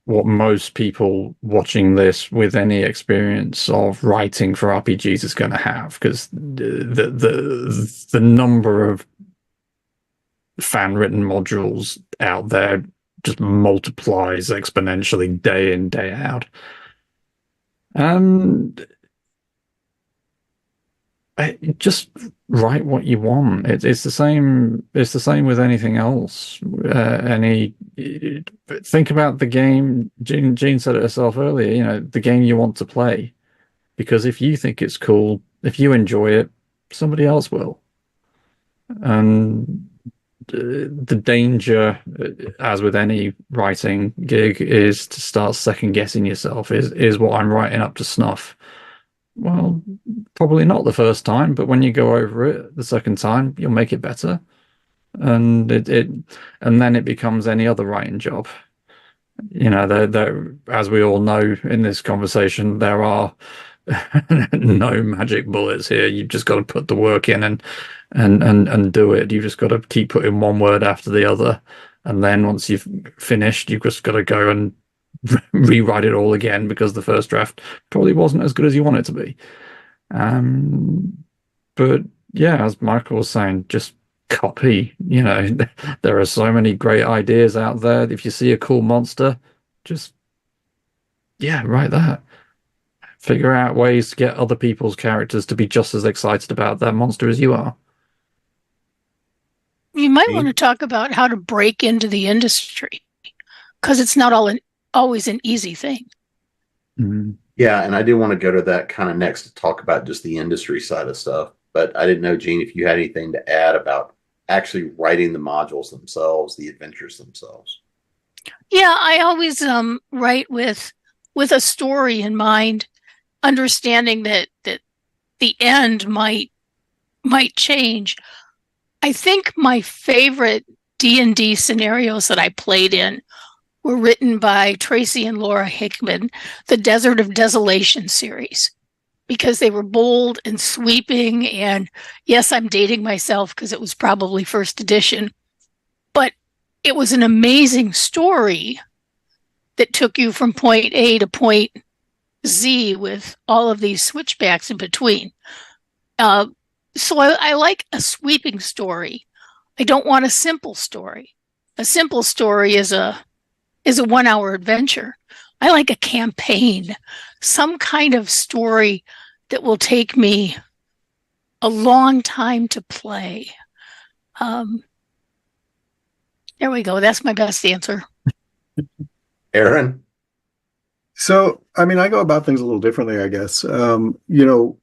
what most people watching this with any experience of writing for RPGs is going to have, because the number of fan-written modules out there just multiplies exponentially day in, day out. And just write what you want. It's the same. It's the same with anything else. Think about the game. Jean said it herself earlier. The game you want to play, because if you think it's cool, if you enjoy it, somebody else will. And the danger, as with any writing gig, is to start second guessing yourself. Is what I'm writing up to snuff? Well, probably not the first time, but when you go over it the second time, you'll make it better. And and then it becomes any other writing job. You know, there, as we all know in this conversation, there are no magic bullets here. You've just got to put the work in and do it. You've just got to keep putting one word after the other, and then once you've finished, you've just got to go and rewrite it all again because the first draft probably wasn't as good as you want it to be. But yeah, as Michael was saying, just copy. You know, there are so many great ideas out there. If you see a cool monster, just write that. Figure out ways to get other people's characters to be just as excited about that monster as you are. You might want to talk about how to break into the industry, because it's not always an easy thing. Mm. Yeah, and I do want to go to that kind of next to talk about just the industry side of stuff. But I didn't know, Gene, if you had anything to add about actually writing the modules themselves, the adventures themselves. Yeah, I always write with a story in mind, understanding that the end might change. I think my favorite D&D scenarios that I played in were written by Tracy and Laura Hickman, the Desert of Desolation series, because they were bold and sweeping. And yes, I'm dating myself because it was probably first edition, but it was an amazing story that took you from point A to point Z with all of these switchbacks in between. So I like a sweeping story. I don't want a simple story. A simple story is a 1 hour adventure. I like a campaign, some kind of story that will take me a long time to play. There we go. That's my best answer. Aaron? So, I mean, I go about things a little differently, I guess. You know,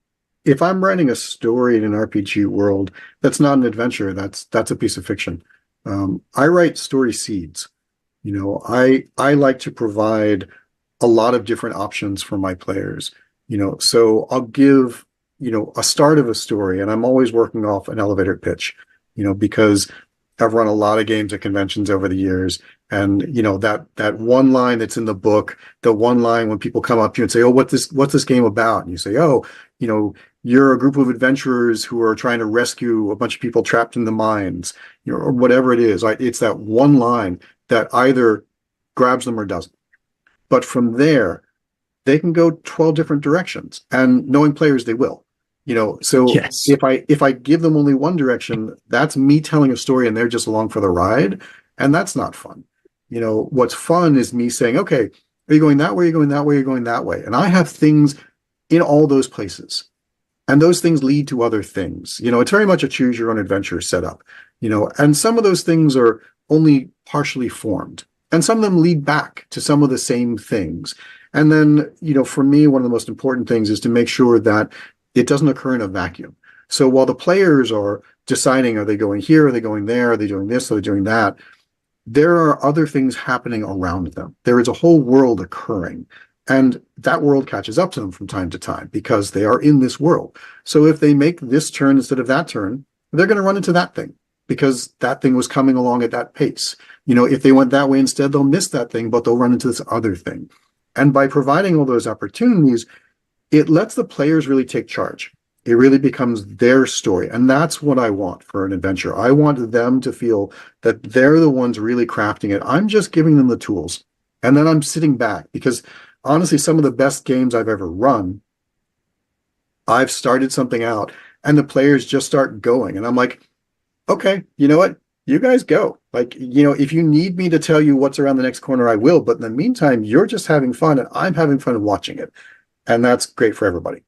if I'm writing a story in an RPG world, that's not an adventure. That's a piece of fiction. I write story seeds. You know, I like to provide a lot of different options for my players. You know, so I'll give, you know, a start of a story, and I'm always working off an elevator pitch, you know, because I've run a lot of games at conventions over the years. And, you know, that one line that's in the book, the one line when people come up to you and say, "Oh, what's this game about?" And you say, "Oh, you know, you're a group of adventurers who are trying to rescue a bunch of people trapped in the mines," you know, or whatever it is. It's that one line that either grabs them or doesn't. But from there, they can go 12 different directions, and knowing players, they will. You know, so Yes. if I give them only one direction, that's me telling a story and they're just along for the ride, and that's not fun. You know, what's fun is me saying, "Okay, are you going that way? Are you going that way? Are you going that way?" And I have things in all those places. And those things lead to other things. You know, it's very much a choose your own adventure setup, you know, and some of those things are only partially formed. And some of them lead back to some of the same things. And then, you know, for me, one of the most important things is to make sure that it doesn't occur in a vacuum. So while the players are deciding, are they going here? Are they going there? Are they doing this? Are they doing that? There are other things happening around them. There is a whole world occurring. And that world catches up to them from time to time because they are in this world. So if they make this turn instead of that turn, they're going to run into that thing because that thing was coming along at that pace. You know, if they went that way instead, they'll miss that thing, but they'll run into this other thing. And by providing all those opportunities, it lets the players really take charge. It really becomes their story. And that's what I want for an adventure. I want them to feel that they're the ones really crafting it. I'm just giving them the tools. And then I'm sitting back because honestly, some of the best games I've ever run, I've started something out and the players just start going. And I'm like, "Okay, you know what? You guys go. Like, you know, if you need me to tell you what's around the next corner, I will. But in the meantime, you're just having fun and I'm having fun watching it." And that's great for everybody.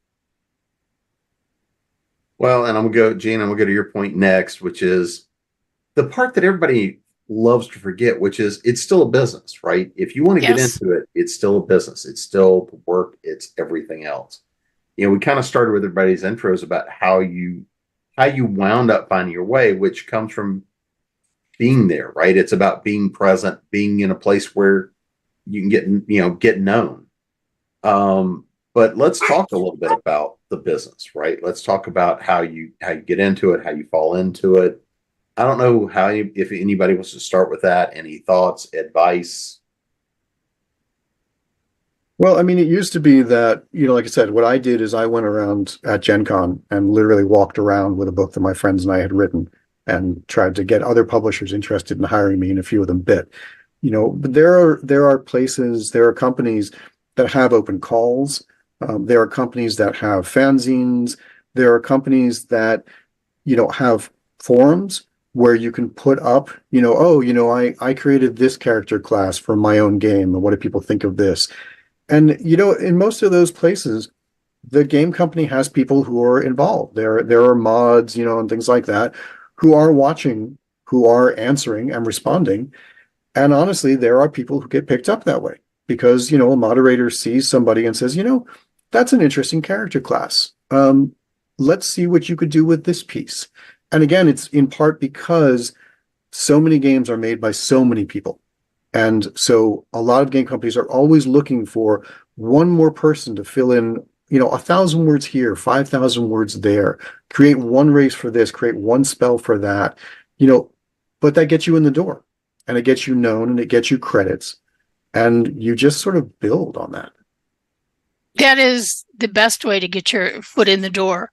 Well, and Gene, I'm gonna go to your point next, which is the part that everybody loves to forget, which is it's still a business, right? If you want to get Yes. into it, it's still a business. It's still work. It's everything else. You know, we kind of started with everybody's intros about how you how you wound up finding your way, which comes from being there, right? It's about being present, being in a place where you can get known. But let's talk a little bit about the business, right? Let's talk about how you get into it, how you fall into it. I don't know if anybody wants to start with that. Any thoughts, advice? Well, I mean, it used to be that, like I said, what I did is I went around at Gen Con and literally walked around with a book that my friends and I had written and tried to get other publishers interested in hiring me, and a few of them bit. But there are places, there are companies that have open calls. There are companies that have fanzines. There are companies that, have forums where you can put up, I created this character class for my own game, and what do people think of this? And in most of those places, the game company has people who are involved. There are mods, and things like that, who are watching, who are answering and responding. And honestly, there are people who get picked up that way because, a moderator sees somebody and says, that's an interesting character class. Let's see what you could do with this piece. And again, it's in part because so many games are made by so many people. And so a lot of game companies are always looking for one more person to fill in, 1,000 words here, 5,000 words there, create one race for this, create one spell for that, but that gets you in the door, and it gets you known, and it gets you credits, and you just sort of build on that. That is the best way to get your foot in the door.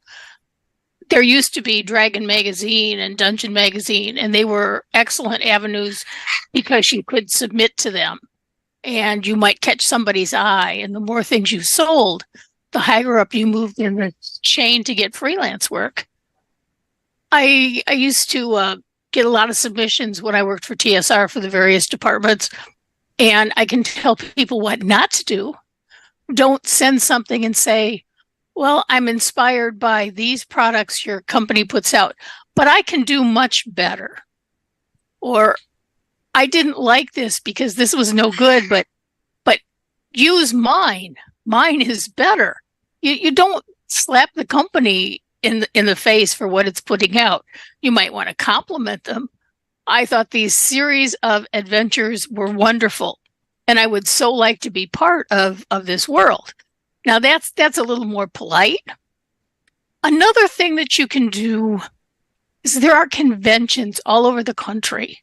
There used to be Dragon Magazine and Dungeon Magazine, and they were excellent avenues because you could submit to them and you might catch somebody's eye. And the more things you sold, the higher up you moved in the chain to get freelance work. I used to get a lot of submissions when I worked for TSR for the various departments, and I can tell people what not to do. Don't send something and say, well, I'm inspired by these products your company puts out, but I can do much better. Or I didn't like this because this was no good, but use mine. Mine is better. You don't slap the company in the face for what it's putting out. You might want to compliment them. I thought these series of adventures were wonderful, and I would so like to be part of this world. Now that's a little more polite. Another thing that you can do is there are conventions all over the country.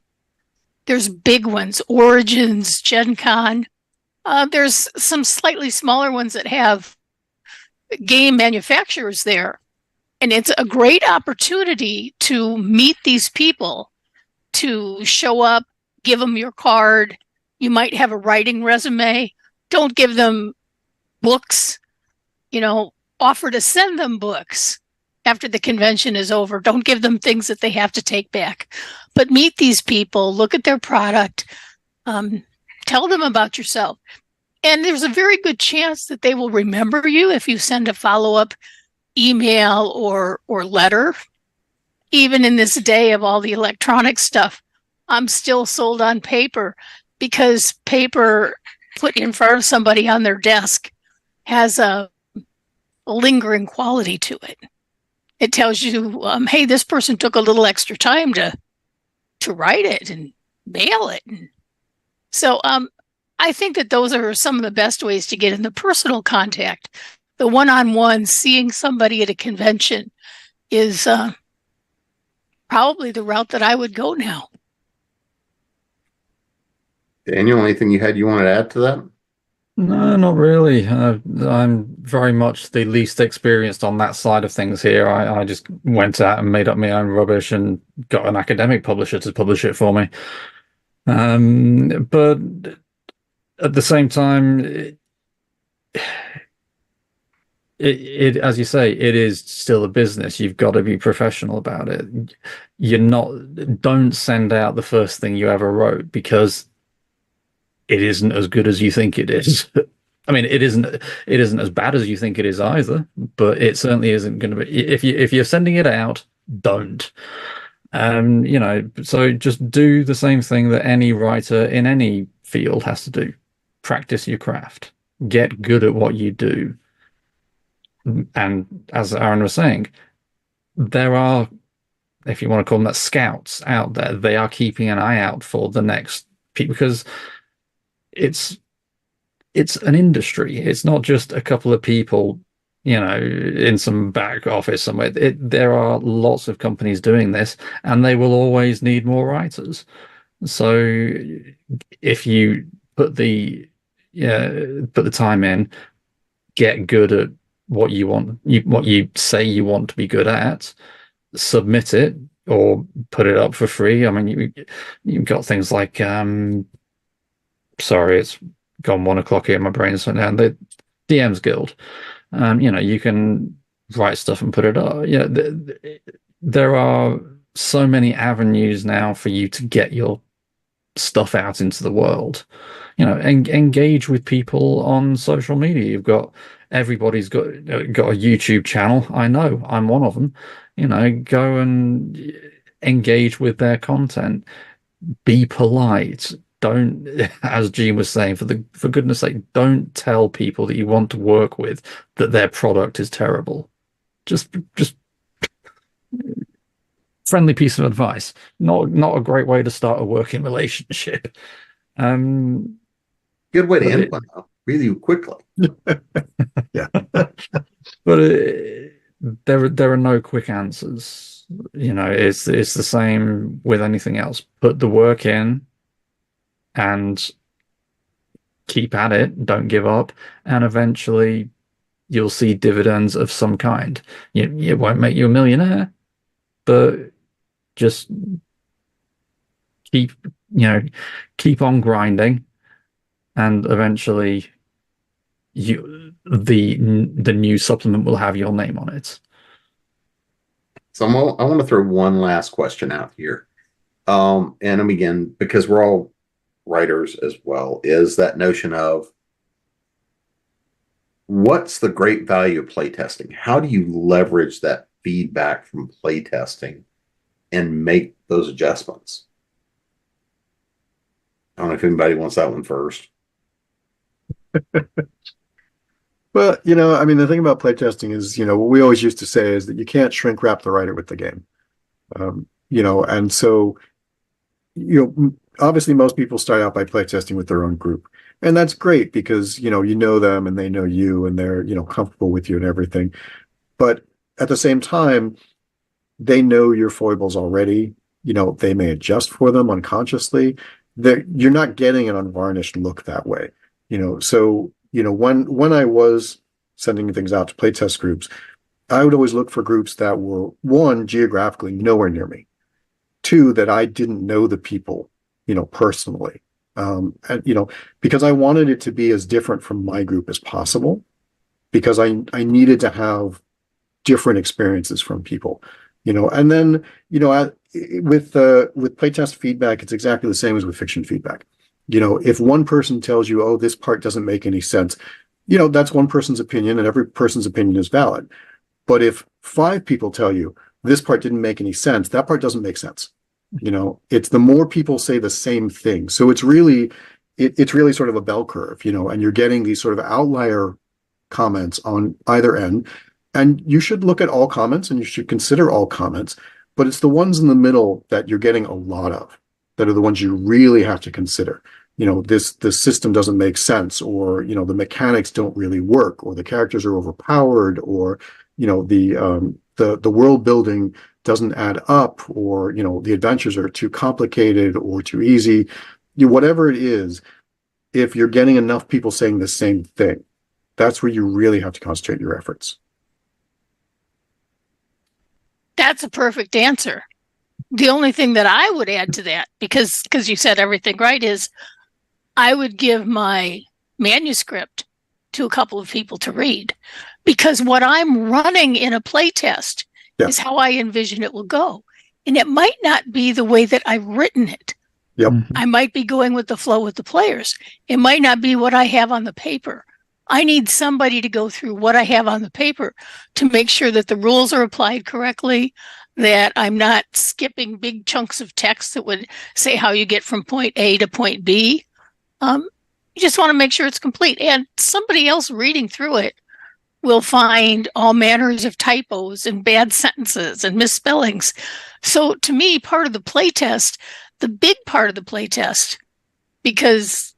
There's big ones, Origins, Gen Con. There's some slightly smaller ones that have game manufacturers there. And it's a great opportunity to meet these people, to show up, give them your card. You might have a writing resume. Don't give them books, offer to send them books after the convention is over. Don't give them things that they have to take back, but meet these people, look at their product, tell them about yourself. And there's a very good chance that they will remember you if you send a follow-up email or letter. Even in this day of all the electronic stuff, I'm still sold on paper because paper put in front of somebody on their desk has a lingering quality to it. It tells you, hey, this person took a little extra time to write it and mail it. So I think that those are some of the best ways to get in the personal contact. The one-on-one, seeing somebody at a convention is probably the route that I would go now. Daniel, anything you wanted to add to that? No, not really. I'm very much the least experienced on that side of things here. I just went out and made up my own rubbish and got an academic publisher to publish it for me. But at the same time, it as you say, it is still a business. You've got to be professional about it. Don't send out the first thing you ever wrote because it isn't as good as you think it is. I mean, it isn't as bad as you think it is either, but it certainly isn't going to be. If you're sending it out, don't. So just do the same thing that any writer in any field has to do. Practice your craft. Get good at what you do. And as Aaron was saying, there are, if you want to call them that, scouts out there. They are keeping an eye out for the next people, because it's an industry. It's not just a couple of people, in some back office somewhere. There are lots of companies doing this, and they will always need more writers. So if you put the time in, get good at what you want, what you say you want to be good at, submit it or put it up for free. I mean, you've got things like sorry, it's gone 1 o'clock here. My brain's shut down. The DM's Guild. You can write stuff and put it up. There are so many avenues now for you to get your stuff out into the world. Engage with people on social media. Everybody's got a YouTube channel. I know, I'm one of them. Go and engage with their content. Be polite. Don't, as Gene was saying, for goodness sake, don't tell people that you want to work with that their product is terrible. Just friendly piece of advice. Not a great way to start a working relationship. Good way to end one, though, really quickly. Yeah. But there are no quick answers. It's the same with anything else. Put the work in and keep at it. Don't give up, and eventually you'll see dividends of some kind. It won't make you a millionaire, but just keep on grinding, and eventually the new supplement will have your name on it. So I want to throw one last question out here. And again, because we're all writers as well, is that notion of what's the great value of playtesting? How do you leverage that feedback from playtesting and make those adjustments? I don't know if anybody wants that one first. Well, the thing about playtesting is, what we always used to say is that you can't shrink wrap the writer with the game. And so, obviously most people start out by playtesting with their own group. And that's great because, you know them and they know you and they're, comfortable with you and everything. But at the same time, they know your foibles already. They may adjust for them unconsciously. You're not getting an unvarnished look that way. So, when I was sending things out to playtest groups, I would always look for groups that were, one, geographically nowhere near me. Two, that I didn't know the people, personally. And, because I wanted it to be as different from my group as possible, because I needed to have different experiences from people, and then, with playtest feedback, it's exactly the same as with fiction feedback. If one person tells you, oh, this part doesn't make any sense, that's one person's opinion and every person's opinion is valid. But if 5 people tell you this part didn't make any sense, that part doesn't make sense. It's the more people say the same thing. So it's really sort of a bell curve, and you're getting these sort of outlier comments on either end. And you should look at all comments and you should consider all comments, but it's the ones in the middle that you're getting a lot of, that are the ones you really have to consider. This system doesn't make sense, or, the mechanics don't really work, or the characters are overpowered, or, the world building doesn't add up, or, the adventures are too complicated or too easy. Whatever it is, if you're getting enough people saying the same thing, that's where you really have to concentrate your efforts. That's a perfect answer. The only thing that I would add to that, because you said everything right, is I would give my manuscript to a couple of people to read, because what I'm running in a playtest is how I envision it will go. And it might not be the way that I've written it. Yep. I might be going with the flow with the players. It might not be what I have on the paper. I need somebody to go through what I have on the paper to make sure that the rules are applied correctly, that I'm not skipping big chunks of text that would say how you get from point A to point B. You just want to make sure it's complete. And somebody else reading through it will find all manners of typos and bad sentences and misspellings. So to me, part of the playtest, the big part of the playtest, because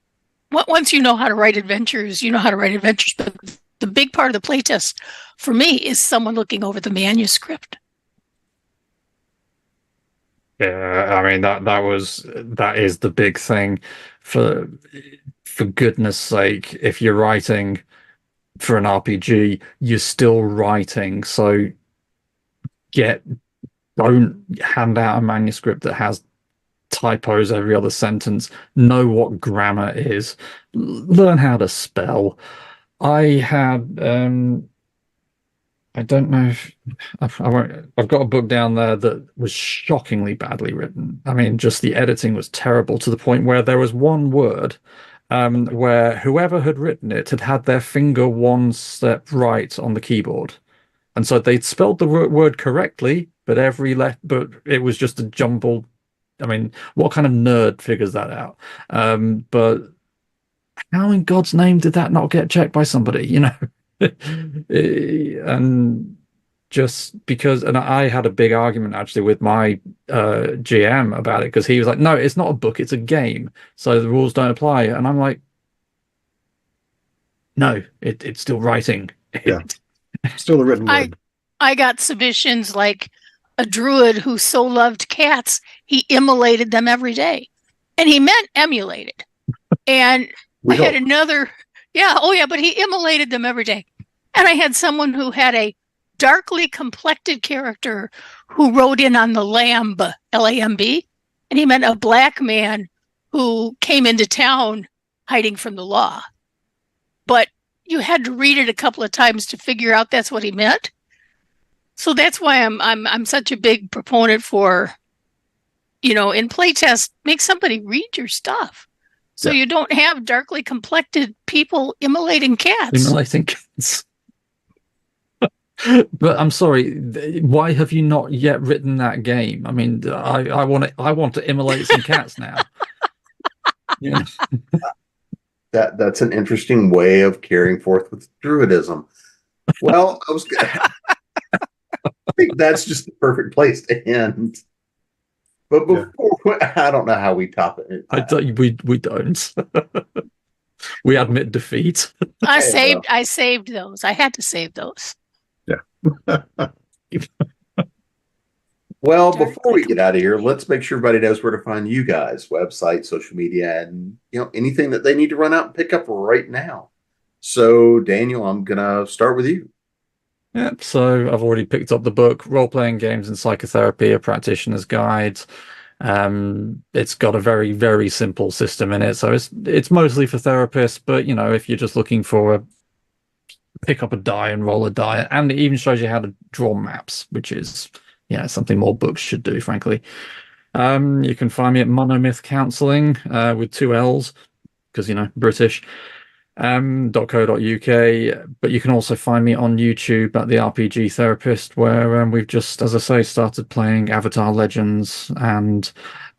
once you know how to write adventures, you know how to write adventures, but the big part of the playtest for me is someone looking over the manuscript. Yeah, I mean that is the big thing. For goodness sake, if you're writing for an RPG, you're still writing. So don't hand out a manuscript that has typos every other sentence. Know what grammar is. Learn how to spell. I had I don't know if I've got a book down there that was shockingly badly written. I mean, just the editing was terrible to the point where there was one word where whoever had written it had had their finger one step right on the keyboard. And so they'd spelled the word correctly, but but it was just a jumbled. I mean, what kind of nerd figures that out? But how in God's name did that not get checked by somebody, you know? And just because, and I had a big argument actually with my GM about it, because he was like, no, it's not a book, it's a game, so the rules don't apply. And I'm like, no, it's still writing. Yeah. Still a written word. I got submissions like a druid who so loved cats, he immolated them every day. And he meant emulated. And I had another, but he immolated them every day. And I had someone who had a darkly complected character who rode in on the lamb, L-A-M-B, and he meant a black man who came into town hiding from the law. But you had to read it a couple of times to figure out that's what he meant. So that's why I'm such a big proponent for, in playtest, make somebody read your stuff. So you don't have darkly complected people immolating cats. Immolating cats. But I'm sorry, why have you not yet written that game? I mean, I want to immolate some cats now. Yeah. That's an interesting way of carrying forth with druidism. Well, I think that's just the perfect place to end. But before, I don't know how we top it. We don't. We admit defeat. I saved those. I had to save those. Yeah. Well, before we get out of here, let's make sure everybody knows where to find you guys: website, social media, and anything that they need to run out and pick up right now. So, Daniel, I'm gonna start with you. Yep. So I've already picked up the book, Role-Playing Games and Psychotherapy: A Practitioner's Guide. It's got a very, very simple system in it, so it's mostly for therapists. But if you're just looking for pick up a die and roll a die, and it even shows you how to draw maps, which is something more books should do, frankly. You can find me at Monomyth Counseling with 2 L's, because British. .co.uk, but you can also find me on YouTube at the RPG Therapist, where we've just, as I say, started playing Avatar Legends, and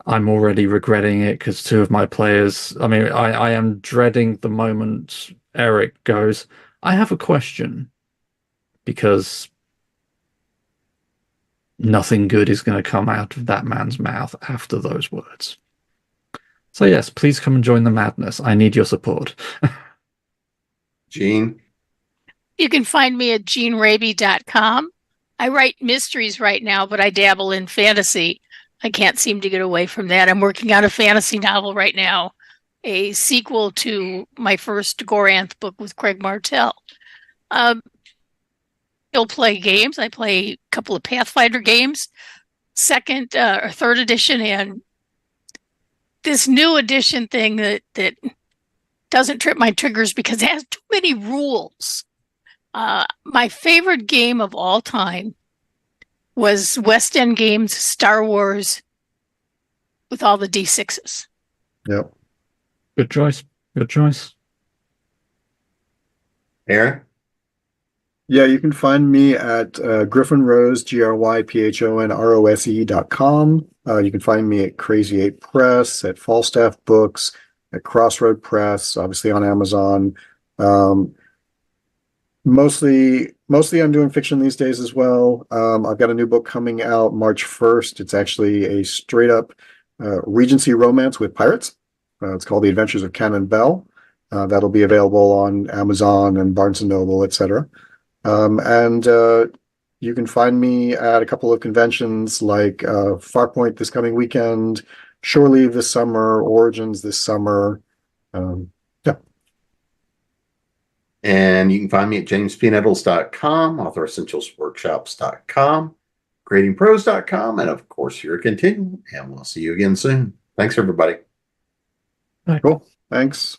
I'm already regretting it because 2 of my players, I am dreading the moment Eric goes, I have a question, because nothing good is going to come out of that man's mouth after those words. So yes, please come and join the madness. I need your support. Jean? You can find me at jeanrabe.com. I write mysteries right now, but I dabble in fantasy. I can't seem to get away from that. I'm working on a fantasy novel right now, a sequel to my first Goranth book with Craig Martell. Still play games. I play a couple of Pathfinder games, 2nd or 3rd edition, and this new edition thing that doesn't trip my triggers because it has too many rules. My favorite game of all time was West End Games Star Wars with all the D6s. Yep. Good choice. Good choice. Aaron? Yeah, you can find me at GriffinRose, GRYPHONROSE.com. You can find me at Crazy 8 Press, at Falstaff Books, at Crossroad Press, obviously on Amazon. Mostly I'm doing fiction these days as well. I've got a new book coming out March 1st. It's actually a straight up Regency romance with pirates. It's called The Adventures of Cannon Bell. That'll be available on Amazon and Barnes and Noble, etc. And you can find me at a couple of conventions like Farpoint this coming weekend, Shore Leave this summer, Origins this summer. Yeah. And you can find me at jamespnettles.com, authoressentialsworkshops.com, gradingpros.com, and of course, you're a ConTinual. And we'll see you again soon. Thanks, everybody. Cool. Thanks.